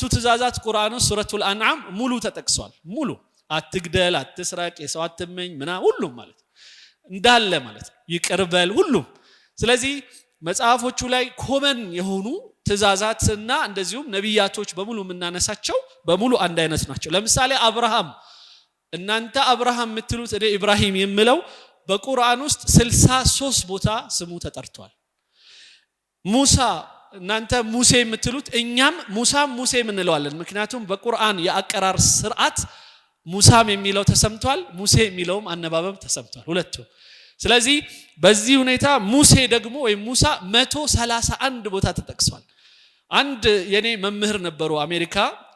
ትእዛዛት ቁርአን ውስጥ ሱረቱል አንዓም ሙሉ ተጠቅሷል። ሙሉ አትግደል፣ አትስረቅ፣ የሰው አትመኝ ሁሉም ማለት ነው እንዳለ ማለት ነው። ይቅርበል ሁሉም። ስለዚህ መጽሐፎቹ ላይ ኮመን የሆኑ ትእዛዛትና እንደዚሁም ነቢያቶች በሙሉ የምናነሳቸው በሙሉ አንድ አይነት ናቸው። ለምሳሌ አብርሃም፣ እናንተ አብርሃም የምትሉት እኔ ኢብራሂም የምለው በቁርአን ውስጥ 63 ቦታ ስሙ ተጠርቷል። ሙሳ፣ እናንተ ሙሴ የምትሉት እኛም ሙሴም እንለዋለን። ምክንያቱም በቁርአን የአቀራር ስርዓት ሙሳም የሚለው ተሰምቷል፣ ሙሴ የሚለውም አነባበብ ተሰምቷል ሁለቱም። ስለዚህ በዚህ ሁኔታ ሙሴ ደግሞ ወይም ሙሳ 131 ቦታ ተጠቅሷል። አንድ የኔ መምህር ነበሩ አሜሪካ፣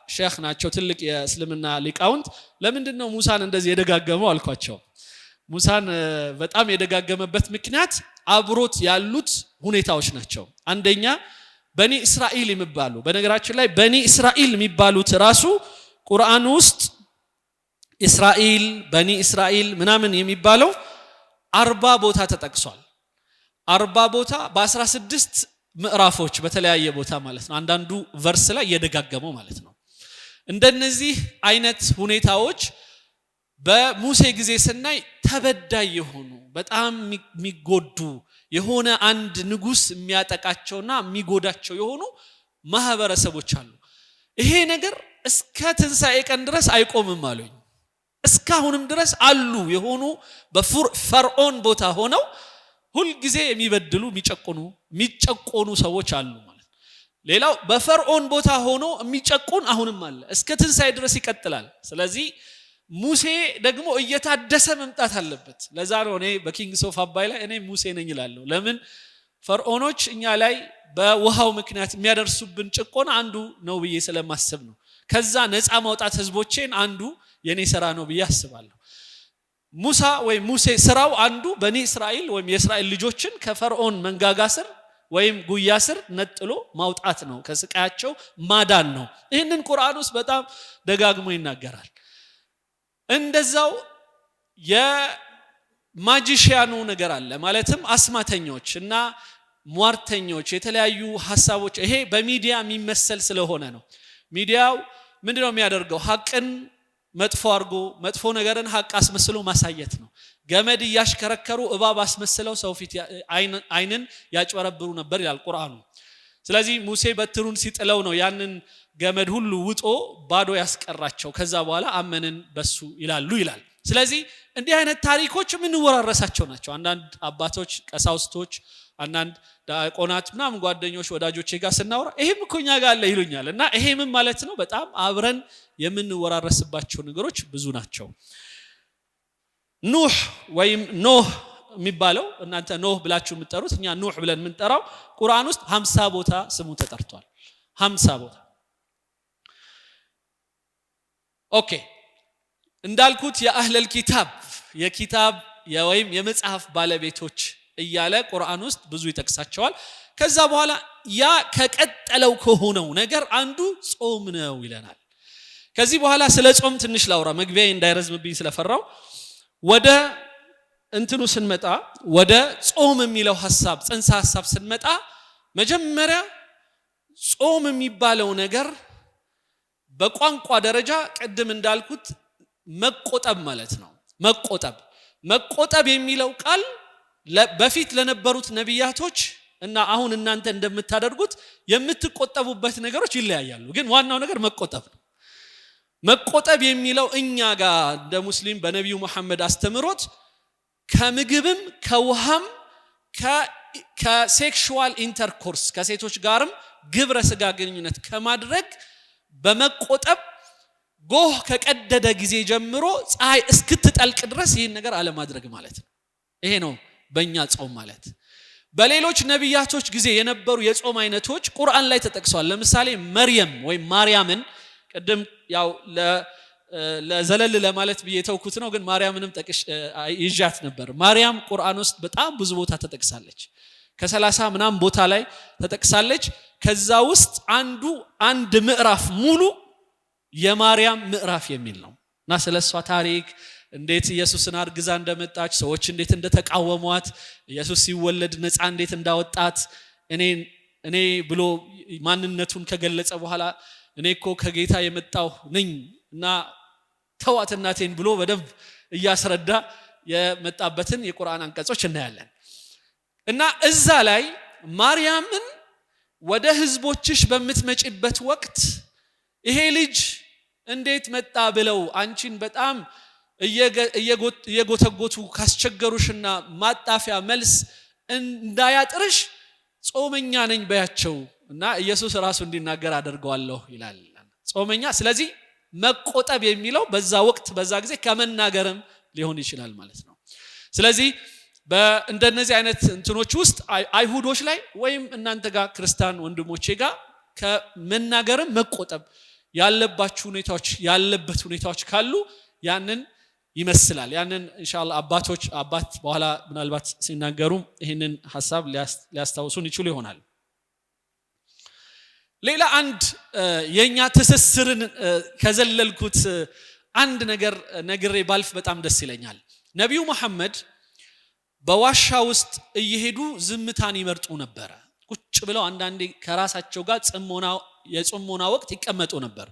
ሼክ ናቸው፣ ትልቅ የእስልምና ሊቃውንት። ለምንድነው ሙሳን እንደዚህ የደጋገመው አልኳቸው። ሙሳን በጣም የደጋገመበት ምክንያት አብሮት ያሉት ሁኔታዎች ናቸው። አንደኛ በኒ እስራኤል የሚባሉ፣ በነገራችን ላይ በኒ እስራኤል የሚባሉት ራሱ ቁርአን ውስጥ እስራኤል በኒ እስራኤል ምናምን የሚባለው 40 ቦታ ተጠቅሷል። 40 ቦታ በ16 ምዕራፎች በተለያየ ቦታ ማለት ነው። አንዳንዱ ቨርስ ላይ እየደጋገመው ማለት ነው። እንደነዚህ አይነት ሁኔታዎች በሙሴ ጊዜ ስናይ ተበዳይ የሆኑ በጣም የሚጎዱ የሆነ አንድ ንጉስ የሚያጠቃቸውና የሚጎዳቸው የሆኑ ማህበረሰቦች አሉ። ይሄ ነገር እስከ ትንሣኤ ቀን ድረስ አይቆምም አሉኝ። እስካሁንም ድረስ አሉ የሆኑ በፈርዖን ቦታ ሆነው ሁል ጊዜ የሚበድሉ የሚጨቆኑ ሰዎች አሉ ማለት። ሌላው በፈርዖን ቦታ ሆኖ የሚጨቆን አሁንም አለ፣ እስከ ትንሣኤ ድረስ ይቀጥላል። ስለዚህ ሙሴ ደግሞ እየታደሰ መምጣት አለበት። ለዛ ነው እኔ በኪንግስ ኦፍ አባይ ላይ እኔ ሙሴ ነኝ እላለሁ። ለምን ፈርዖኖች እኛ ላይ በውሃው ምክንያት የሚያደርሱብን ጭቆና አንዱ ነው ብዬ ስለማስብ ነው። ከዛ ነፃ ማውጣት ህዝቦቼን አንዱ የኔ ስራ ነው ብዬ አስባለሁ። ሙሳ ወይም ሙሴ ስራው አንዱ በኒ እስራኤል ወይም የእስራኤል ልጆችን ከፈርዖን መንጋጋ ስር ወይም ጉያ ስር ነጥሎ ማውጣት ነው፣ ከስቃያቸው ማዳን ነው። ይህንን ቁርአን ውስጥ በጣም ደጋግሞ ይናገራል። እንደዛው የማጂሺያኑ ነገር አለ፣ ማለትም አስማተኞች እና ሟርተኞች፣ የተለያዩ ሐሳቦች። ይሄ በሚዲያ የሚመሰል ስለሆነ ነው። ሚዲያው ምንድነው የሚያደርገው? ሐቅን መጥፎ አድርጎ መጥፎ ነገርን ሐቅ አስመስሎ ማሳየት ነው። ገመድ እያሽከረከሩ እባብ አስመስለው ሰው ፊት አይንን ያጭበረብሩ ነበር ይላል ቁርአኑ። ስለዚህ ሙሴ በትሩን ሲጥለው ነው ያንን ገመድ ሁሉ ውጦ ባዶ ያስቀራቸው። ከዛ በኋላ አመንን በሱ ይላሉ ይላል። ስለዚህ እንዲህ አይነት ታሪኮች የምንወራረሳቸው ናቸው። አንዳንድ አባቶች፣ ቀሳውስቶች፣ አንዳንድ ዲያቆናት ምናምን ጓደኞች ወዳጆቼ ጋር ስናወራ ይሄም እኮ እኛ ጋር አለ ይሉኛል። እና ይሄም ማለት ነው በጣም አብረን የምንወራረስባቸው ነገሮች ብዙ ናቸው። ኑህ ወይም ኖህ የሚባለው እናንተ ኖህ ብላችሁ የምትጠሩት እኛ ኑህ ብለን የምንጠራው ቁርአን ውስጥ 50 ቦታ ስሙ ተጠርቷል። 50 ቦታ። ኦኬ እንዳልኩት የአህለል ኪታብ የኪታብ ወይም የመጽሐፍ ባለቤቶች እያለ ቁርአን ውስጥ ብዙ ይጠቅሳቸዋል። ከዛ በኋላ ያ ከቀጠለው ከሆነው ነገር አንዱ ጾም ነው ይለናል። ከዚህ በኋላ ስለ ጾም ትንሽ ላውራ መግቢያዬ እንዳይረዝምብኝ ስለፈራው። ወደ እንትኑ ስንመጣ ወደ ጾም የሚለው ሐሳብ ጽንሰ ሐሳብ ስንመጣ መጀመሪያ ጾም የሚባለው ነገር በቋንቋ ደረጃ ቅድም እንዳልኩት መቆጠብ ማለት ነው። መቆጠብ የሚለው ቃል በፊት ለነበሩት ነቢያቶች እና አሁን እናንተ እንደምታደርጉት የምትቆጠቡበት ነገሮች ይለያያሉ፣ ግን ዋናው ነገር መቆጠብ ነው። መቆጠብ የሚለው እኛ ጋር እንደ ሙስሊም በነቢዩ መሐመድ አስተምሮት ከምግብም ከውሃም ከሴክሹዋል ኢንተርኮርስ ከሴቶች ጋርም ግብረ ስጋ ግንኙነት ከማድረግ በመቆጠብ ጎህ ከቀደደ ጊዜ ጀምሮ ፀሐይ እስክትጠልቅ ድረስ ይህን ነገር አለማድረግ ማለት ነው። ይሄ ነው በእኛ ጾም ማለት። በሌሎች ነቢያቶች ጊዜ የነበሩ የጾም አይነቶች ቁርአን ላይ ተጠቅሰዋል። ለምሳሌ መርየም ወይም ማርያምን ቅድም ያው ለዘለል ለማለት በየተውኩት ነው፣ ግን ማርያምንም ጠቅሽ ይዣት ነበር። ማርያም ቁርአን ውስጥ በጣም ብዙ ቦታ ተጠቅሳለች። ከ30 ምናምን ቦታ ላይ ተጠቅሳለች። ከዛ ውስጥ አንድ ምዕራፍ ሙሉ የማርያም ምዕራፍ የሚል ነው እና ስለሷ ታሪክ እንዴት ኢየሱስን አርግዛ እንደመጣች፣ ሰዎች እንዴት እንደተቃወሟት፣ ኢየሱስ ሲወለድ ነፃ እንዴት እንዳወጣት እኔ ብሎ ማንነቱን ከገለጸ በኋላ እኔ እኮ ከጌታ የመጣው ነኝ እና ተዋት እናቴን ብሎ በደንብ እያስረዳ የመጣበትን የቁርአን አንቀጾች እናያለን። እና እዛ ላይ ማርያምን ወደ ህዝቦችሽ በምትመጪበት ወቅት ይሄ ልጅ እንዴት መጣ ብለው አንቺን በጣም እየጎተጎቱ ካስቸገሩሽና ማጣፊያ መልስ እንዳያጥርሽ ጾመኛ ነኝ በያቸው እና ኢየሱስ ራሱ እንዲናገር አደርገዋለሁ ይላል። ጾመኛ። ስለዚህ መቆጠብ የሚለው በዛ ወቅት በዛ ጊዜ ከመናገርም ሊሆን ይችላል ማለት ነው። ስለዚህ በእንደነዚህ አይነት እንትኖች ውስጥ አይሁዶች ላይ ወይም እናንተ ጋር ክርስቲያን ወንድሞቼ ጋር ከመናገርም መቆጠብ ያለባችሁ ያለበት ሁኔታዎች ካሉ ያንን ይመስላል። ያንን ኢንሻአላህ አባት በኋላ ምናልባት ሲናገሩ ይሄንን ሐሳብ ሊያስታውሱን ይችሉ ይሆናል። ሌላ አንድ የኛ ትስስርን ከዘለልኩት አንድ ነገር ነግሬ ባልፍ በጣም ደስ ይለኛል። ነብዩ መሐመድ በዋሻ ውስጥ እየሄዱ ዝምታን ይመርጡ ነበር። ቁጭ ብለው አንዳንዴ ከራሳቸው ጋር የጽሞና ወቅት ይቀመጡ ነበር።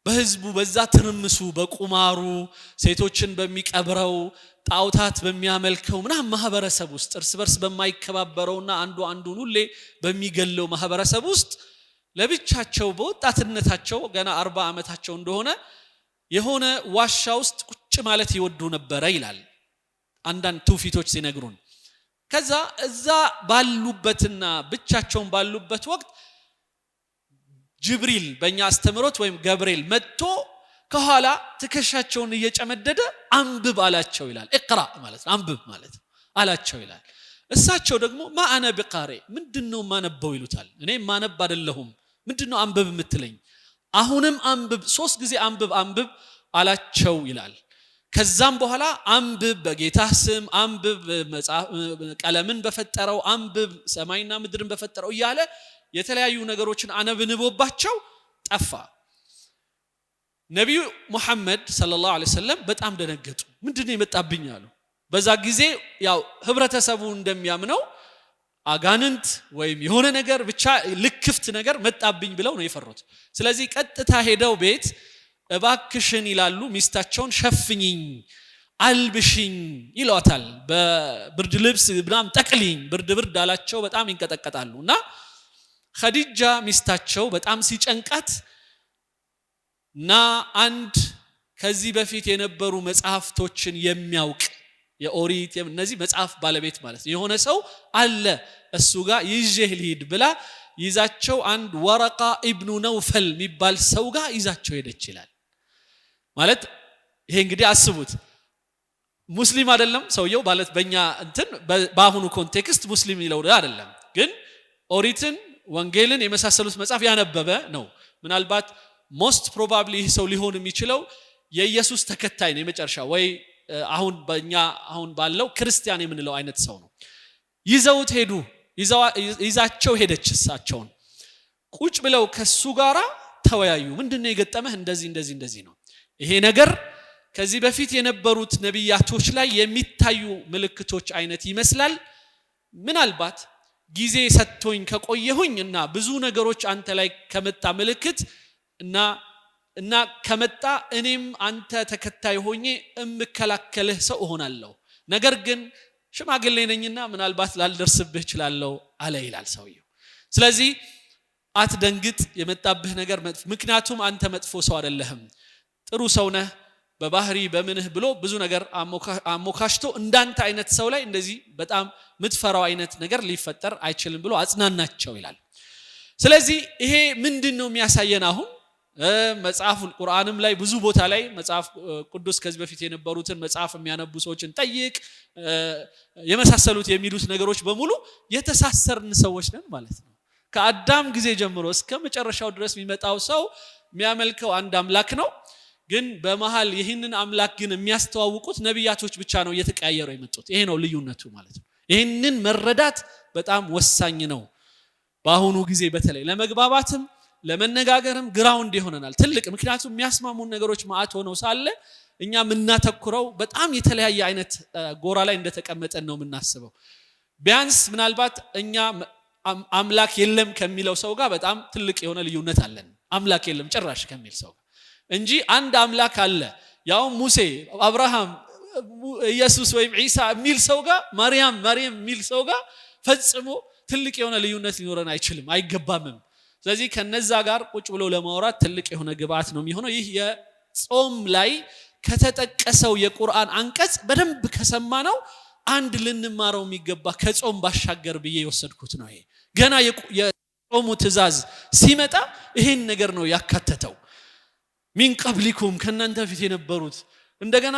በህዝቡ በዛ ትርምሱ በቁማሩ ሴቶችን በሚቀብረው ጣውታት በሚያመልከው ምናምን ማህበረሰብ ውስጥ እርስ በርስ በማይከባበረውና አንዱን ሁሌ በሚገለው ማህበረሰብ ውስጥ ለብቻቸው በወጣትነታቸው ገና 40 ዓመታቸው እንደሆነ የሆነ ዋሻ ውስጥ ቁጭ ማለት ይወዱ ነበር ይላል አንዳንድ ትውፊቶች ሲነግሩን። ከዛ እዛ ባሉበትና ብቻቸውን ባሉበት ወቅት ጅብሪል በእኛ አስተምሮት ወይም ገብርኤል መጥቶ ከኋላ ትከሻቸውን እየጨመደደ አንብብ አላቸው ይላል። እቅራ ማለት አንብብ ማለት አላቸው ይላል። እሳቸው ደግሞ ማአነ ቢቃሪ ምንድነው ማነበው ይሉታል። እኔ ማነብ አይደለሁም፣ ምንድነው አንብብ የምትለኝ? አሁንም አንብብ፣ 3 ጊዜ አንብብ አላቸው ይላል። ከዛም በኋላ አንብብ በጌታ ስም አንብብ፣ ቀለምን በፈጠረው አንብብ፣ ሰማይና ምድርን በፈጠረው እያለ የተለያዩ ነገሮችን አነብንቦባቸው ጠፋ። ነብዩ መሐመድ ሰለላሁ ዐለይሂ ወሰለም በጣም ደነገጡ። ምንድነው የመጣብኝ አሉ። በዛ ጊዜ ያው ህብረተሰቡ እንደሚያምነው አጋንንት ወይም የሆነ ነገር ብቻ ልክፍት ነገር መጣብኝ ብለው ነው የፈሩት። ስለዚህ ቀጥታ ሄደው ቤት እባክሽን ይላሉ፣ ሚስታቸውን ሸፍኝኝ አልብሽኝ ይሏታል። በብርድ ልብስ ብናም ጠቅልኝ ብርድ አላቸው። በጣም ይንቀጠቀጣሉና ኸዲጃ ሚስታቸው በጣም ሲጨንቃት እና አንድ ከዚህ በፊት የነበሩ መጽሐፍቶችን የሚያውቅ የኦሪት እነዚህ መጽሐፍ ባለቤት ማለት የሆነ ሰው አለ እሱ ጋር ይዤህ ልሂድ ብላ ይዛቸው አንድ ወረቃ ኢብኑ ነውፈል የሚባል ሰው ጋር ይዛቸው ሄደች ይላል። ማለት ይሄ እንግዲህ አስቡት፣ ሙስሊም አይደለም ሰውየው ማለት በእኛ እንትን በአሁኑ ኮንቴክስት ሙስሊም ይለው አይደለም፣ ግን ኦሪትን ወንጌልን የመሳሰሉት መጽሐፍ ያነበበ ነው። ምናልባት ሞስት ፕሮባብሊ ይህ ሰው ሊሆን የሚችለው የኢየሱስ ተከታይ ነው፣ የመጨረሻ ወይ አሁን ባለው ክርስቲያን የምንለው አይነት ሰው ነው። ይዛቸው ሄደች እሳቸውን ቁጭ ብለው ከሱ ጋራ ተወያዩ። ምንድነው የገጠመህ? እንደዚህ ነው ይሄ ነገር ከዚህ በፊት የነበሩት ነብያቶች ላይ የሚታዩ ምልክቶች አይነት ይመስላል። ምናልባት ጊዜ ሰጥቶኝ ከቆየሁኝና ብዙ ነገሮች አንተ ላይ ከመጣ ምልክት እና ከመጣ እኔም አንተ ተከታይ ሆኜ እምከላከልህ ሰው እሆናለሁ። ነገር ግን ሽማግሌ ነኝና ምናልባት ላልደርስብህ እችላለሁ አለ ይላል ሰውየው። ስለዚህ አትደንግጥ፣ የመጣብህ ነገር ምክንያቱም አንተ መጥፎ ሰው አይደለህም፣ ጥሩ ሰው ነህ በባህሪ በምንህ ብሎ ብዙ ነገር አሞካሽቶ እንዳንተ አይነት ሰው ላይ እንደዚህ በጣም ምትፈራው አይነት ነገር ሊፈጠር አይችልም ብሎ አጽናናቸው ይላል። ስለዚህ ይሄ ምንድነው የሚያሳየን? አሁን መጽሐፍ ቁርአንም ላይ ብዙ ቦታ ላይ መጽሐፍ ቅዱስ ከዚህ በፊት የነበሩትን መጽሐፍ የሚያነቡ ሰዎችን ጠይቅ የመሳሰሉት የሚሉት ነገሮች በሙሉ የተሳሰርን ሰዎች ነን ማለት ነው። ከአዳም ጊዜ ጀምሮ እስከ መጨረሻው ድረስ የሚመጣው ሰው የሚያመልከው አንድ አምላክ ነው። ግን በመሃል ይህንን አምላክ ግን የሚያስተዋውቁት ነብያቶች ብቻ ነው እየተቀያየሩ የመጡት። ይሄ ነው ልዩነቱ ማለት ነው። ይህንን መረዳት በጣም ወሳኝ ነው። በአሁኑ ጊዜ በተለይ ለመግባባትም ለመነጋገርም ግራውንድ ይሆነናል ትልቅ። ምክንያቱም የሚያስማሙን ነገሮች ማአት ሆነው ሳለ እኛ የምናተኩረው በጣም የተለያየ አይነት ጎራ ላይ እንደተቀመጠን ነው የምናስበው። ቢያንስ ምናልባት እኛ አምላክ የለም ከሚለው ሰው ጋር በጣም ትልቅ የሆነ ልዩነት አለን። አምላክ የለም ጭራሽ ከሚል ሰው እንጂ አንድ አምላክ አለ ያው ሙሴ፣ አብርሃም፣ ኢየሱስ ወይም ኢሳ የሚል ሰው ጋር ማርያም የሚል ሰው ጋር ፈጽሞ ትልቅ የሆነ ልዩነት ሊኖረን አይችልም፣ አይገባምም። ስለዚህ ከነዛ ጋር ቁጭ ብሎ ለማውራት ትልቅ የሆነ ግብአት ነው የሚሆነው። ይህ የጾም ላይ ከተጠቀሰው የቁርአን አንቀጽ በደንብ ከሰማነው አንድ ልንማረው የሚገባ ከጾም ባሻገር ብዬ የወሰድኩት ነው። ይሄ ገና የጾሙ ትእዛዝ ሲመጣ ይሄን ነገር ነው ያካተተው። ሚን ቀብሊኩም ከናንተ ፊት የነበሩት እንደገና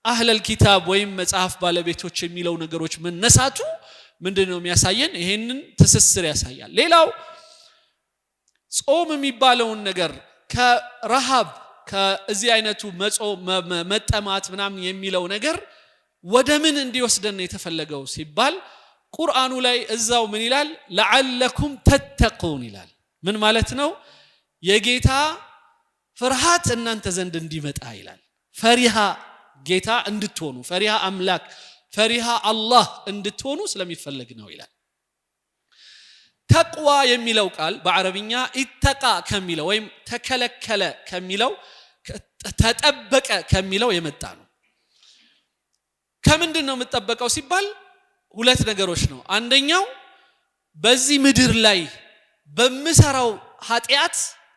አህለል ኪታብ ወይም መጽሐፍ ባለቤቶች የሚለው ነገሮች መነሳቱ ምንድነው የሚያሳየን? ይሄንን ትስስር ያሳያል። ሌላው ጾም የሚባለውን ነገር ከረሃብ ከዚህ አይነቱ መጠማት ምናምን የሚለው ነገር ወደ ምን እንዲወስደን የተፈለገው ሲባል ቁርአኑ ላይ እዛው ምን ይላል? ለዓለኩም ተተቁን ይላል። ምን ማለት ነው? የጌታ ፍርሃት እናንተ ዘንድ እንዲመጣ ይላል። ፈሪሃ ጌታ እንድትሆኑ፣ ፈሪሃ አምላክ፣ ፈሪሃ አላህ እንድትሆኑ ስለሚፈልግ ነው ይላል። ተቅዋ የሚለው ቃል በአረብኛ ኢተቃ ከሚለው ወይም ተከለከለ ከሚለው ተጠበቀ ከሚለው የመጣ ነው። ከምንድነው የምትጠበቀው ሲባል ሁለት ነገሮች ነው። አንደኛው በዚህ ምድር ላይ በመሰራው ኃጢአት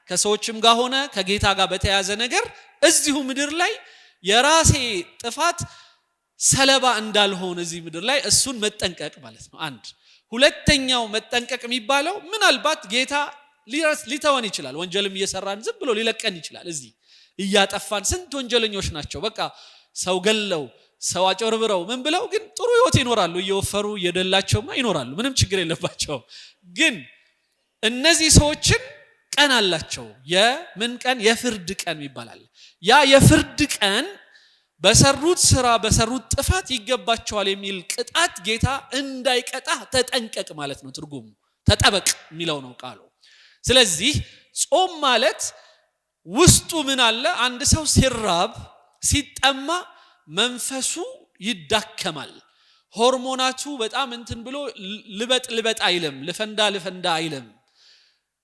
ከሰዎችም ጋር ሆነ ከጌታ ጋር በተያያዘ ነገር እዚሁ ምድር ላይ የራሴ ጥፋት ሰለባ እንዳልሆን እዚህ ምድር ላይ እሱን መጠንቀቅ ማለት ነው። አንድ ሁለተኛው መጠንቀቅ የሚባለው ምናልባት ጌታ ሊተወን ይችላል። ወንጀልም እየሰራን ዝም ብሎ ሊለቀን ይችላል። እዚህ እያጠፋን ስንት ወንጀለኞች ናቸው። በቃ ሰው ገለው ሰው አጭበርብረው ምን ብለው ግን ጥሩ ህይወት ይኖራሉ። እየወፈሩ እየደላቸውማ ይኖራሉ። ምንም ችግር የለባቸው። ግን እነዚህ ሰዎችን ቀን አላቸው። የምን ቀን? የፍርድ ቀን ይባላል። ያ የፍርድ ቀን በሰሩት ስራ በሰሩት ጥፋት ይገባቸዋል የሚል ቅጣት ጌታ እንዳይቀጣ ተጠንቀቅ ማለት ነው። ትርጉሙ ተጠበቅ የሚለው ነው ቃሉ። ስለዚህ ጾም ማለት ውስጡ ምን አለ? አንድ ሰው ሲራብ ሲጠማ መንፈሱ ይዳከማል። ሆርሞናቱ በጣም እንትን ብሎ ልበጥ አይልም፣ ልፈንዳ አይልም።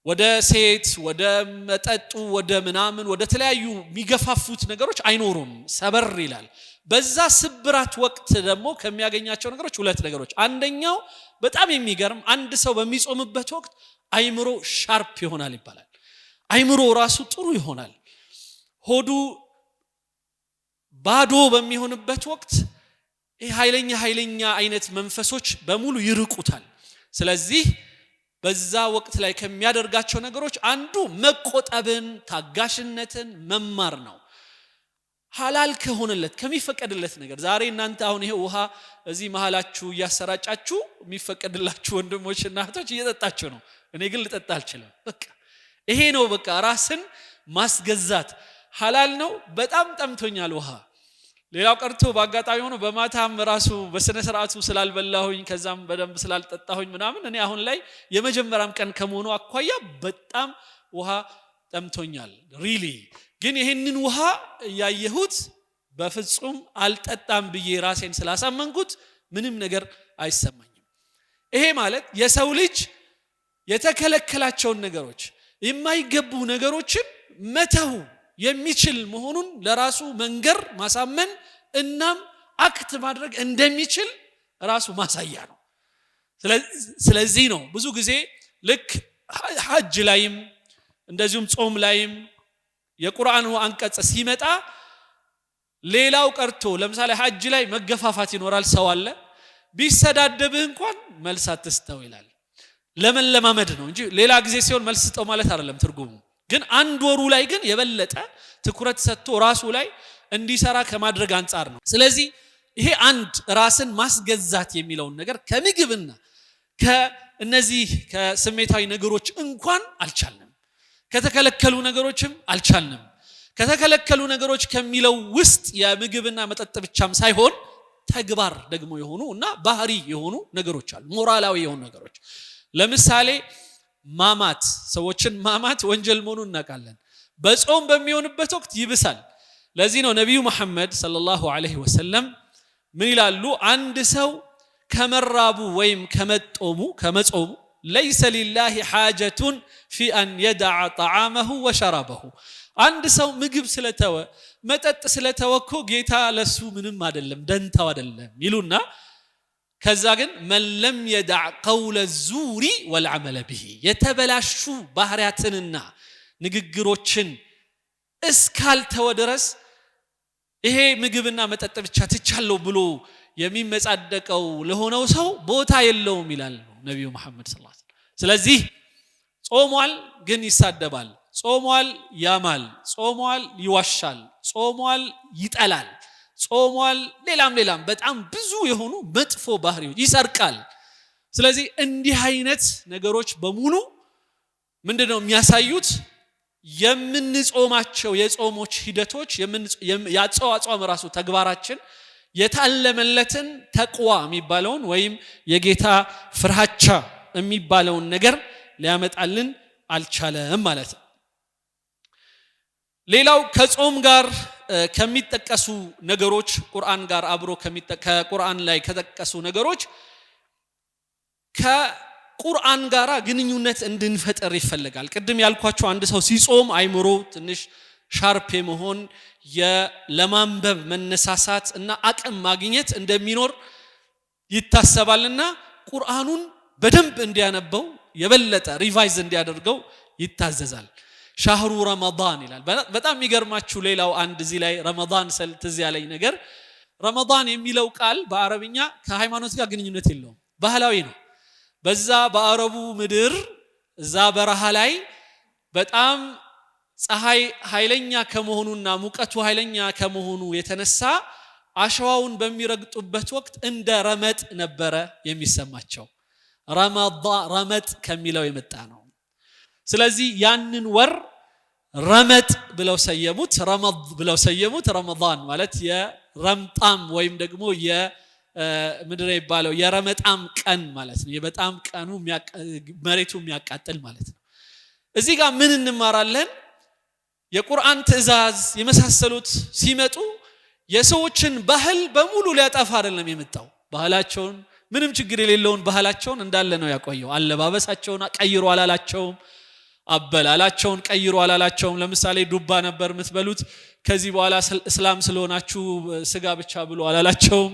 ወደ ሴት ወደ መጠጡ ወደ ምናምን ወደ ተለያዩ የሚገፋፉት ነገሮች አይኖሩም፣ ሰበር ይላል። በዛ ስብራት ወቅት ደግሞ ከሚያገኛቸው ነገሮች ሁለት ነገሮች። አንደኛው በጣም የሚገርም አንድ ሰው በሚጾምበት ወቅት አይምሮ ሻርፕ ይሆናል ይባላል። አይምሮ ራሱ ጥሩ ይሆናል። ሆዱ ባዶ በሚሆንበት ወቅት ኃይለኛ አይነት መንፈሶች በሙሉ ይርቁታል። ስለዚህ በዛ ወቅት ላይ ከሚያደርጋቸው ነገሮች አንዱ መቆጠብን፣ ታጋሽነትን መማር ነው። ሐላል ከሆነለት ከሚፈቀድለት ነገር ዛሬ እናንተ አሁን ይሄ ውሃ እዚህ መሃላችሁ እያሰራጫችሁ የሚፈቀድላችሁ ወንድሞችና እህቶች እየጠጣችሁ ነው። እኔ ግን ልጠጣ አልችልም። በቃ ይሄ ነው በቃ ራስን ማስገዛት ሐላል ነው። በጣም ጠምቶኛል ውሃ ሌላው ቀርቶ በአጋጣሚ ሆኖ በማታም ራሱ በስነ ስርዓቱ ስላልበላሁኝ ከዛም በደንብ ስላልጠጣሁኝ ምናምን እኔ አሁን ላይ የመጀመሪያም ቀን ከመሆኑ አኳያ በጣም ውሃ ጠምቶኛል ሪሊ ግን ይሄንን ውሃ ያየሁት በፍጹም አልጠጣም ብዬ ራሴን ስላሳመንኩት ምንም ነገር አይሰማኝም ይሄ ማለት የሰው ልጅ የተከለከላቸውን ነገሮች የማይገቡ ነገሮችን መተው የሚችል መሆኑን ለራሱ መንገር ማሳመን እናም አክት ማድረግ እንደሚችል ራሱ ማሳያ ነው ስለዚህ ነው ብዙ ጊዜ ልክ ሐጅ ላይም እንደዚሁም ጾም ላይም የቁርአኑ አንቀጽ ሲመጣ ሌላው ቀርቶ ለምሳሌ ሐጅ ላይ መገፋፋት ይኖራል ሰው አለ ቢሰዳደብህ እንኳን መልስ አትስጠው ይላል ለምን ለማመድ ነው እንጂ ሌላ ጊዜ ሲሆን መልስ ስጠው ማለት አይደለም ትርጉሙ ግን አንድ ወሩ ላይ ግን የበለጠ ትኩረት ሰጥቶ ራሱ ላይ እንዲሰራ ከማድረግ አንፃር ነው ስለዚህ ይሄ አንድ ራስን ማስገዛት የሚለው ነገር ከምግብና ከእነዚህ ከስሜታዊ ነገሮች እንኳን አልቻልንም ከተከለከሉ ነገሮችም አልቻልንም ከተከለከሉ ነገሮች ከሚለው ውስጥ የምግብና መጠጥ ብቻም ሳይሆን ተግባር ደግሞ የሆኑ እና ባህሪ የሆኑ ነገሮች አሉ ሞራላዊ የሆኑ ነገሮች ለምሳሌ ማማት ሰዎችን ማማት ወንጀል መሆኑን እናውቃለን በጾም በሚሆንበት ወቅት ይብሳል ለዚህ ነው ነብዩ መሐመድ ሰለላሁ ዐለይሂ ወሰለም ምን ይላሉ አንድ ሰው ከመራቡ ወይም ከመጾሙ ليس لله حاجة في أن يدع طعامه وشرابه አንድ ሰው ምግብ ስለተወ መጠጥ ስለተወኮ ጌታ ለሱ ምንም አይደለም ደንታው አይደለም ይሉና ከዛ ግን من لم يدع قول الزور والعمل به የተበላሹ ባህሪያትንና ንግግሮችን እስካልተወ ድረስ ይሄ ምግብና መጠጥ ብቻ ትቻለው ብሎ የሚመጻደቀው ለሆነው ሰው ቦታ የለውም ይላል ነብዩ መሐመድ ሰለላሁ ዐለይሂ ወሰለም ስለዚህ ጾሟል ግን ይሳደባል ጾሟል ያማል ጾሟል ይዋሻል ጾሟል ይጠላል ጾሟል ሌላም በጣም ብዙ የሆኑ መጥፎ ባህሪዎች ይሰርቃል ስለዚህ እንዲህ አይነት ነገሮች በሙሉ ምንድነው የሚያሳዩት የምንጾማቸው የጾሞች ሂደቶች ያጾም ራሱ ተግባራችን የታለመለትን ተቅዋ የሚባለውን ወይም የጌታ ፍርሃቻ የሚባለውን ነገር ሊያመጣልን አልቻለም ማለት ነው ሌላው ከጾም ጋር ከሚጠቀሱ ነገሮች ቁርአን ጋር አብሮ ከቁርአን ላይ ከተጠቀሱ ነገሮች ከቁርአን ጋራ ግንኙነት እንድንፈጠር ይፈልጋል ቅድም ያልኳችሁ አንድ ሰው ሲጾም አይምሮ ትንሽ ሻርፕ መሆን ለማንበብ መነሳሳት እና አቅም ማግኘት እንደሚኖር ይታሰባልና ቁርአኑን በደንብ እንዲያነበው የበለጠ ሪቫይዝ እንዲያደርገው ይታዘዛል ሻህሩ ረመዳን ይላል በጣም የሚገርማችሁ ሌላው አንድ እዚህ ላይ ረመዳን ትዝ ያለኝ ነገር ረመዳን የሚለው ቃል በአረብኛ ከሃይማኖት ጋር ግንኙነት የለውም ባህላዊ ነው በዛ በአረቡ ምድር እዛ በረሃ ላይ በጣም ፀሐይ ኃይለኛ ከመሆኑና ሙቀቱ ኃይለኛ ከመሆኑ የተነሳ አሸዋውን በሚረግጡበት ወቅት እንደ ረመጥ ነበረ የሚሰማቸው ረመጥ ከሚለው የመጣ ነው ስለዚህ ያንን ወር ረመጥ ብለው ሰየሙት ረመዳን ማለት የረምጣም ወይም ደግሞ ምድር ይባለው የረመጣም ቀን ማለት ነው በጣም ቀኑ መሬቱ የሚያቃጥል ማለት ነው እዚህ ጋር ምን እንማራለን የቁርአን ትእዛዝ የመሳሰሉት ሲመጡ የሰዎችን ባህል በሙሉ ሊያጠፋ አይደለም የመጣው ባህላቸውን ምንም ችግር የሌለውን ባህላቸውን እንዳለ ነው ያቆየው አለባበሳቸውን ቀይሮ አላላቸውም አበላላቸውን ቀይሮ አላላቸውም ለምሳሌ ዱባ ነበር የምትበሉት ከዚህ በኋላ እስላም ስለሆናችሁ ስጋ ብቻ ብሎ አላላቸውም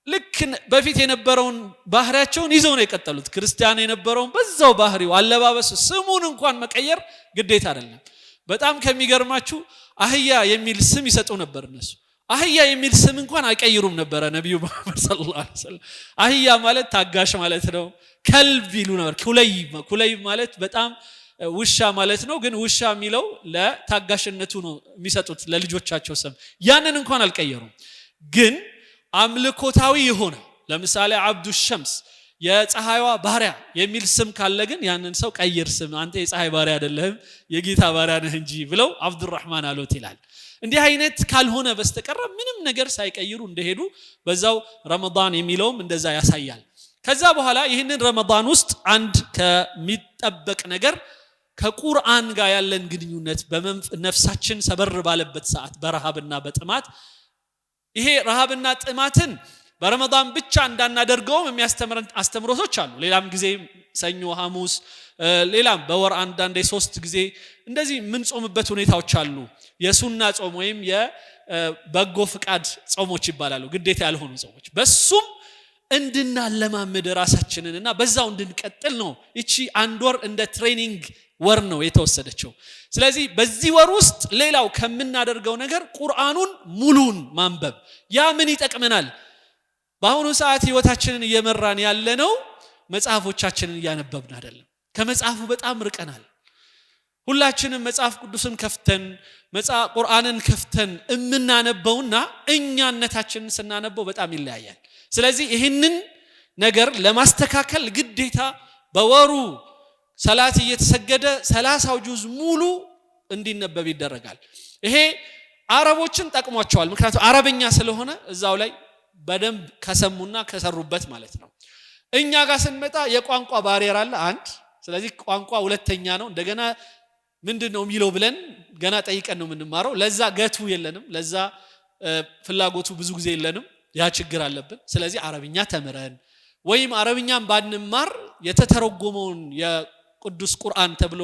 ልክ በፊት የነበረውን ባህሪያቸውን ይዘው ነው የቀጠሉት ክርስቲያን የነበረውን በዛው ባህሪው አለባበስ ስሙን እንኳን መቀየር ግዴታ አይደለም በጣም ከሚገርማችሁ አህያ የሚል ስም ይሰጡ ነበር እነሱ አህያ የሚል ስም እንኳን አይቀይሩም ነበር ነብዩ መሐመድ ሰለላሁ ዐለይሂ ወሰለም አህያ ማለት ታጋሽ ማለት ነው ከልብ ይሉ ነበር ኩለይብ ማለት በጣም ውሻ ማለት ነው ግን ውሻ የሚለው ለታጋሽነቱ ነው የሚሰጡት ለልጆቻቸው ስም ያንን እንኳን አልቀየሩም ግን አምልኮታዊ የሆነ ለምሳሌ አብዱ ሸምስ የፀሐይዋ ባሪያ የሚል ስም ካለ ግን ያንን ሰው ቀይር ስም፣ አንተ የፀሐይ ባሪያ አይደለህም የጌታ ባሪያ ነህ እንጂ ብለው አብዱራህማን አሉት ይላል። እንዲህ አይነት ካልሆነ በስተቀር ምንም ነገር ሳይቀይሩ እንደሄዱ በዛው ረመዳን የሚለውም እንደዛ ያሳያል። ከዛ በኋላ ይህንን ረመዳን ውስጥ አንድ ከሚጠበቅ ነገር ከቁርአን ጋር ያለን ግንኙነት በነፍሳችን ሰበር ባለበት ሰዓት በረሃብና በጥማት ይሄ ረሃብና ጥማትን በረመዳን ብቻ እንዳናደርገውም የሚያስተምረን አስተምሮቶች አሉ። ሌላም ጊዜ ሰኞ፣ ሐሙስ፣ ሌላም በወር አንዳንዴ 3 ጊዜ እንደዚህ ምን ጾምበት ሁኔታዎች አሉ። የሱና ጾም ወይም የበጎ ፍቃድ ጾሞች ይባላሉ፣ ግዴታ ያልሆኑ ጾሞች። በሱም እንድናለማመድ ራሳችንንና በዛው እንድንቀጥል ነው። እቺ አንድ ወር እንደ ትሬኒንግ ወር ነው የተወሰደችው። ስለዚህ በዚህ ወር ውስጥ ሌላው ከምናደርገው ነገር ቁርአኑን ሙሉን ማንበብ። ያ ምን ይጠቅመናል? በአሁኑ ሰዓት ህይወታችንን እየመራን ያለነው መጽሐፎቻችንን እያነበብን አይደለም። ከመጽሐፉ በጣም ርቀናል። ሁላችንም መጽሐፍ ቅዱስን ከፍተን ቁርአንን ከፍተን እምናነበውና እኛነታችንን ስናነበው በጣም ይለያያል። ስለዚህ ይህንን ነገር ለማስተካከል ግዴታ በወሩ ሰላት እየተሰገደ 30 ጁዝ ሙሉ እንዲነበብ ይደረጋል። ይሄ አረቦችን ጠቅሟቸዋል። ምክንያቱም አረብኛ ስለሆነ እዛው ላይ በደንብ ከሰሙና ከሰሩበት ማለት ነው። እኛ ጋር ስንመጣ የቋንቋ ባሪየር አለ አንድ። ስለዚህ ቋንቋ ሁለተኛ ነው። እንደገና ምንድነው የሚለው ብለን ገና ጠይቀን ነው የምንማረው። ለዛ ገቱ የለንም፣ ለዛ ፍላጎቱ ብዙ ጊዜ የለንም። ያ ችግር አለብን። ስለዚህ አረብኛ ተምረን ወይም አረብኛን ባንማር የተተረጎመውን የቅዱስ ቁርአን ተብሎ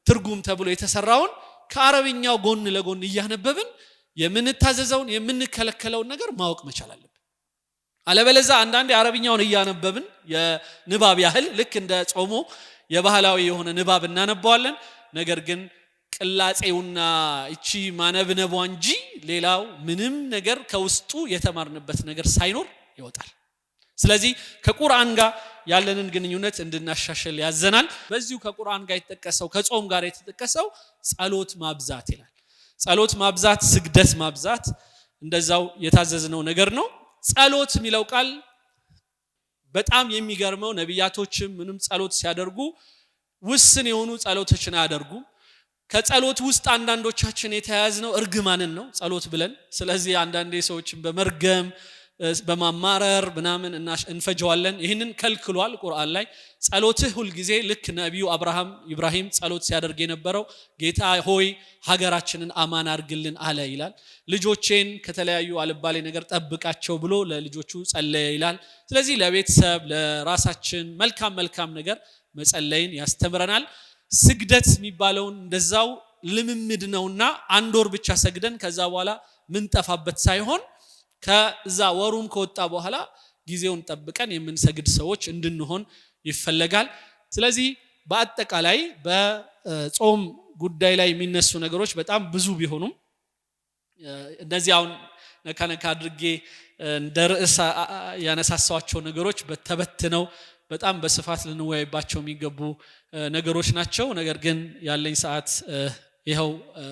ትርጉም ተብሎ የተሰራውን ከአረብኛው ጎን ለጎን እያነበብን የምንታዘዘውን የምንከለከለውን ነገር ማወቅ መቻል አለብን። አለበለዛ አንዳንዴ አረብኛውን እያነበብን የንባብ ያህል ልክ እንደ ጾሙ የባህላዊ የሆነ ንባብ እናነባዋለን። ነገር ግን ቅላጼውና እቺ ማነብነቧ እንጂ ሌላው ምንም ነገር ከውስጡ የተማርንበት ነገር ሳይኖር ይወጣል። ስለዚህ ከቁርአን ጋር ያለንን ግንኙነት እንድናሻሽል ያዘናል። በዚሁ ከቁርአን ጋር የተጠቀሰው ከጾም ጋር የተጠቀሰው ጸሎት ማብዛት ይላል። ጸሎት ማብዛት፣ ስግደት ማብዛት እንደዛው የታዘዝነው ነገር ነው። ጸሎት የሚለው ቃል በጣም የሚገርመው ነቢያቶችም ምንም ጸሎት ሲያደርጉ ውስን የሆኑ ጸሎቶችን አያደርጉም። ከጸሎት ውስጥ አንዳንዶቻችን የተያያዝነው እርግማንን ነው ጸሎት ብለን። ስለዚህ አንዳንዴ ሰዎችን በመርገም በማማረር ምናምን እንፈጀዋለን። ይህንን ከልክሏል ቁርአን ላይ። ጸሎትህ ሁል ጊዜ ልክ ነቢዩ ኢብራሂም ጸሎት ሲያደርግ የነበረው ጌታ ሆይ ሀገራችንን አማን አድርግልን አለ ይላል። ልጆቼን ከተለያዩ አልባሌ ነገር ጠብቃቸው ብሎ ለልጆቹ ጸለየ ይላል። ስለዚህ ለቤተሰብ ለራሳችን መልካም ነገር መጸለይን ያስተምረናል። ስግደት የሚባለውን እንደዛው ልምምድ ነውና አንድ ወር ብቻ ሰግደን ከዛ በኋላ ምን ጠፋበት ሳይሆን ከዛ ወሩም ከወጣ በኋላ ጊዜውን ጠብቀን የምንሰግድ ሰዎች እንድንሆን ይፈለጋል። ስለዚህ በአጠቃላይ በጾም ጉዳይ ላይ የሚነሱ ነገሮች በጣም ብዙ ቢሆኑም እነዚህ አሁን ነካ አድርጌ እንደ ርዕስ ያነሳሳቸው ነገሮች በተበትነው በጣም በስፋት ልንወያይባቸው የሚገቡ ነገሮች ናቸው። ነገር ግን ያለኝ ሰዓት ይኸው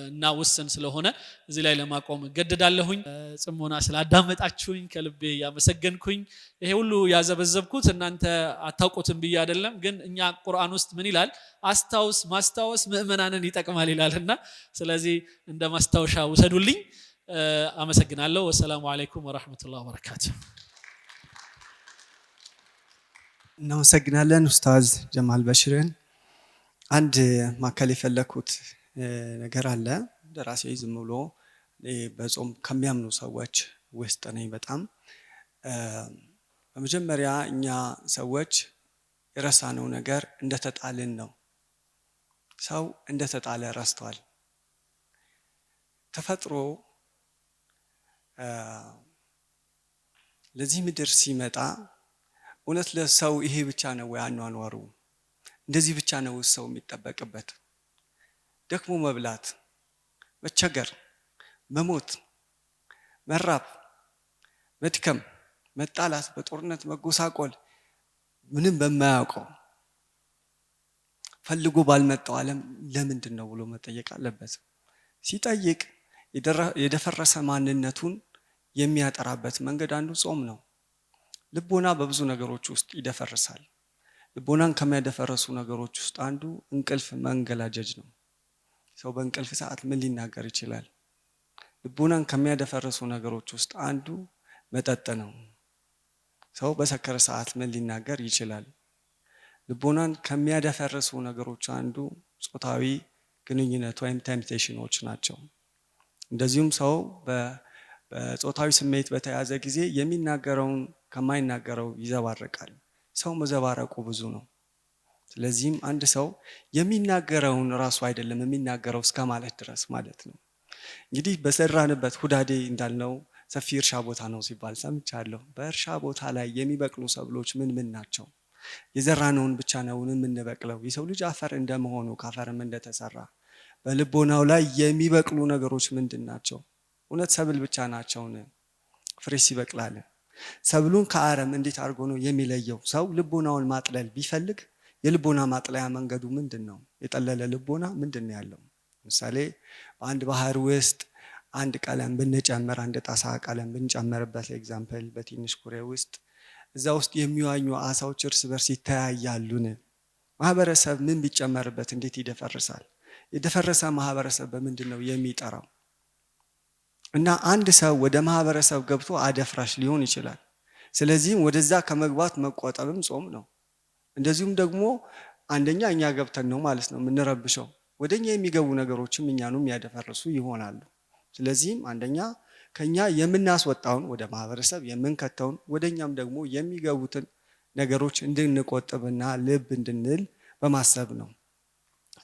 እና ውስን ስለሆነ እዚህ ላይ ለማቆም እገደዳለሁኝ። ጽሞና ስላዳመጣችሁኝ ከልቤ ያመሰገንኩኝ። ይሄ ሁሉ ያዘበዘብኩት እናንተ አታውቁትም ብዬ አይደለም፣ ግን እኛ ቁርአን ውስጥ ምን ይላል? ማስታወስ ምእመናንን ይጠቅማል ይላልና ስለዚህ እንደ ማስታወሻ ውሰዱልኝ። አመሰግናለሁ። ወሰላሙ አለይኩም ወራህመቱላሂ ወበረካቱ። እናመሰግናለን ኡስታዝ ጀማል በሽርን። አንድ ማከል የፈለኩት ነገር አለ። ደራሲ ዝም ብሎ በጾም ከሚያምኑ ሰዎች ውስጥ ነኝ በጣም። በመጀመሪያ እኛ ሰዎች የረሳነው ነገር እንደተጣልን ነው። ሰው እንደተጣለ ረስቷል። ተፈጥሮ ለዚህ ምድር ሲመጣ እውነት ለሰው ይሄ ብቻ ነው ወይ አኗኗሩ? እንደዚህ ብቻ ነው ሰው የሚጠበቅበት? ደክሞ መብላት፣ መቸገር፣ መሞት፣ መራብ፣ መድከም፣ መጣላት፣ በጦርነት መጎሳቆል ምንም በማያውቀው ፈልጎ ባልመጣው ዓለም ለምንድን ነው ብሎ መጠየቅ አለበት። ሲጠይቅ የደፈረሰ ማንነቱን የሚያጠራበት መንገድ አንዱ ጾም ነው። ልቦና በብዙ ነገሮች ውስጥ ይደፈርሳል። ልቦናን ከሚያደፈርሱ ነገሮች ውስጥ አንዱ እንቅልፍ መንገላጀጅ ነው። ሰው በእንቅልፍ ሰዓት ምን ሊናገር ይችላል? ልቦናን ከሚያደፈርሱ ነገሮች ውስጥ አንዱ መጠጥ ነው። ሰው በሰከረ ሰዓት ምን ሊናገር ይችላል? ልቦናን ከሚያደፈርሱ ነገሮች አንዱ ጾታዊ ግንኙነት ወይም ቴምፕቴሽኖች ናቸው። እንደዚሁም ሰው በጾታዊ ስሜት በተያዘ ጊዜ የሚናገረውን ከማይናገረው ይዘባርቃል። ሰው መዘባረቁ ብዙ ነው። ስለዚህም አንድ ሰው የሚናገረውን ራሱ አይደለም የሚናገረው እስከ ማለት ድረስ ማለት ነው። እንግዲህ በሰራንበት ሁዳዴ እንዳልነው ሰፊ እርሻ ቦታ ነው ሲባል ሰምቻለሁ። በእርሻ ቦታ ላይ የሚበቅሉ ሰብሎች ምን ምን ናቸው? የዘራነውን ብቻ ነው የምንበቅለው? የሰው ልጅ አፈር እንደመሆኑ ከአፈርም እንደተሰራ በልቦናው ላይ የሚበቅሉ ነገሮች ምንድን ናቸው? እውነት ሰብል ብቻ ናቸውን? ፍሬስ ይበቅላል? ሰብሉን ከአረም እንዴት አድርጎ ነው የሚለየው? ሰው ልቦናውን ማጥለል ቢፈልግ የልቦና ማጥለያ መንገዱ ምንድን ነው? የጠለለ ልቦና ምንድን ነው ያለው? ምሳሌ በአንድ ባህር ውስጥ አንድ ቀለም ብንጨምር፣ አንድ ጣሳ ቀለም ብንጨምርበት ኤግዛምፕል በትንሽ ኩሬ ውስጥ እዛ ውስጥ የሚዋኙ አሳዎች እርስ በርስ ይተያያሉን? ማህበረሰብ ምን ቢጨመርበት እንዴት ይደፈርሳል? የደፈረሰ ማህበረሰብ በምንድን ነው የሚጠራው? እና አንድ ሰው ወደ ማህበረሰብ ገብቶ አደፍራሽ ሊሆን ይችላል። ስለዚህም ወደዛ ከመግባት መቆጠብም ጾም ነው። እንደዚሁም ደግሞ አንደኛ እኛ ገብተን ነው ማለት ነው የምንረብሸው። ወደኛ የሚገቡ ነገሮችም እኛኑም ያደፈርሱ ይሆናሉ። ስለዚህም አንደኛ ከኛ የምናስወጣውን ወደ ማህበረሰብ የምንከተውን ወደኛም ደግሞ የሚገቡትን ነገሮች እንድንቆጥብና ልብ እንድንል በማሰብ ነው።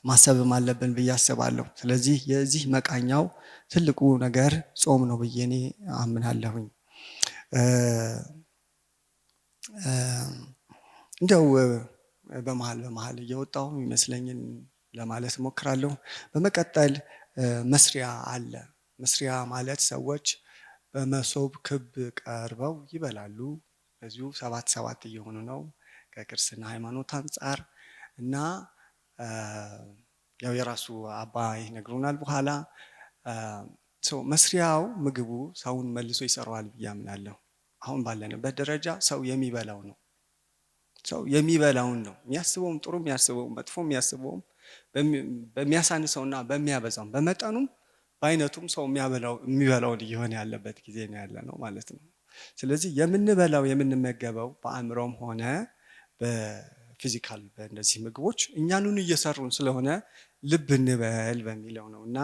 ማሰብም አለብን ብዬ አስባለሁ። ስለዚህ የዚህ መቃኛው ትልቁ ነገር ጾም ነው ብዬ እኔ አምናለሁኝ። እንደው በመሃል እየወጣሁ ይመስለኝን ለማለት እሞክራለሁ። በመቀጠል መስሪያ አለ። መስሪያ ማለት ሰዎች በመሶብ ክብ ቀርበው ይበላሉ። በዚሁ 7 እየሆኑ ነው ከክርስትና ሃይማኖት አንጻር እና ያው የራሱ አባ ይነግሩናል በኋላ። መስሪያው ምግቡ ሰውን መልሶ ይሰራዋል ብዬ አምናለሁ። አሁን ባለንበት ደረጃ ሰው የሚበላው ነው። ሰው የሚበላውን ነው የሚያስበውም፣ ጥሩ የሚያስበውም፣ መጥፎ የሚያስበውም፣ በሚያሳንሰውና በሚያበዛውም፣ በመጠኑም በአይነቱም ሰው የሚበላውን እየሆነ ያለበት ጊዜ ነው ያለ ነው ማለት ነው። ስለዚህ የምንበላው የምንመገበው በአእምሮም ሆነ በፊዚካል በእነዚህ ምግቦች እኛኑን እየሰሩን ስለሆነ ልብ እንበል በሚለው ነው እና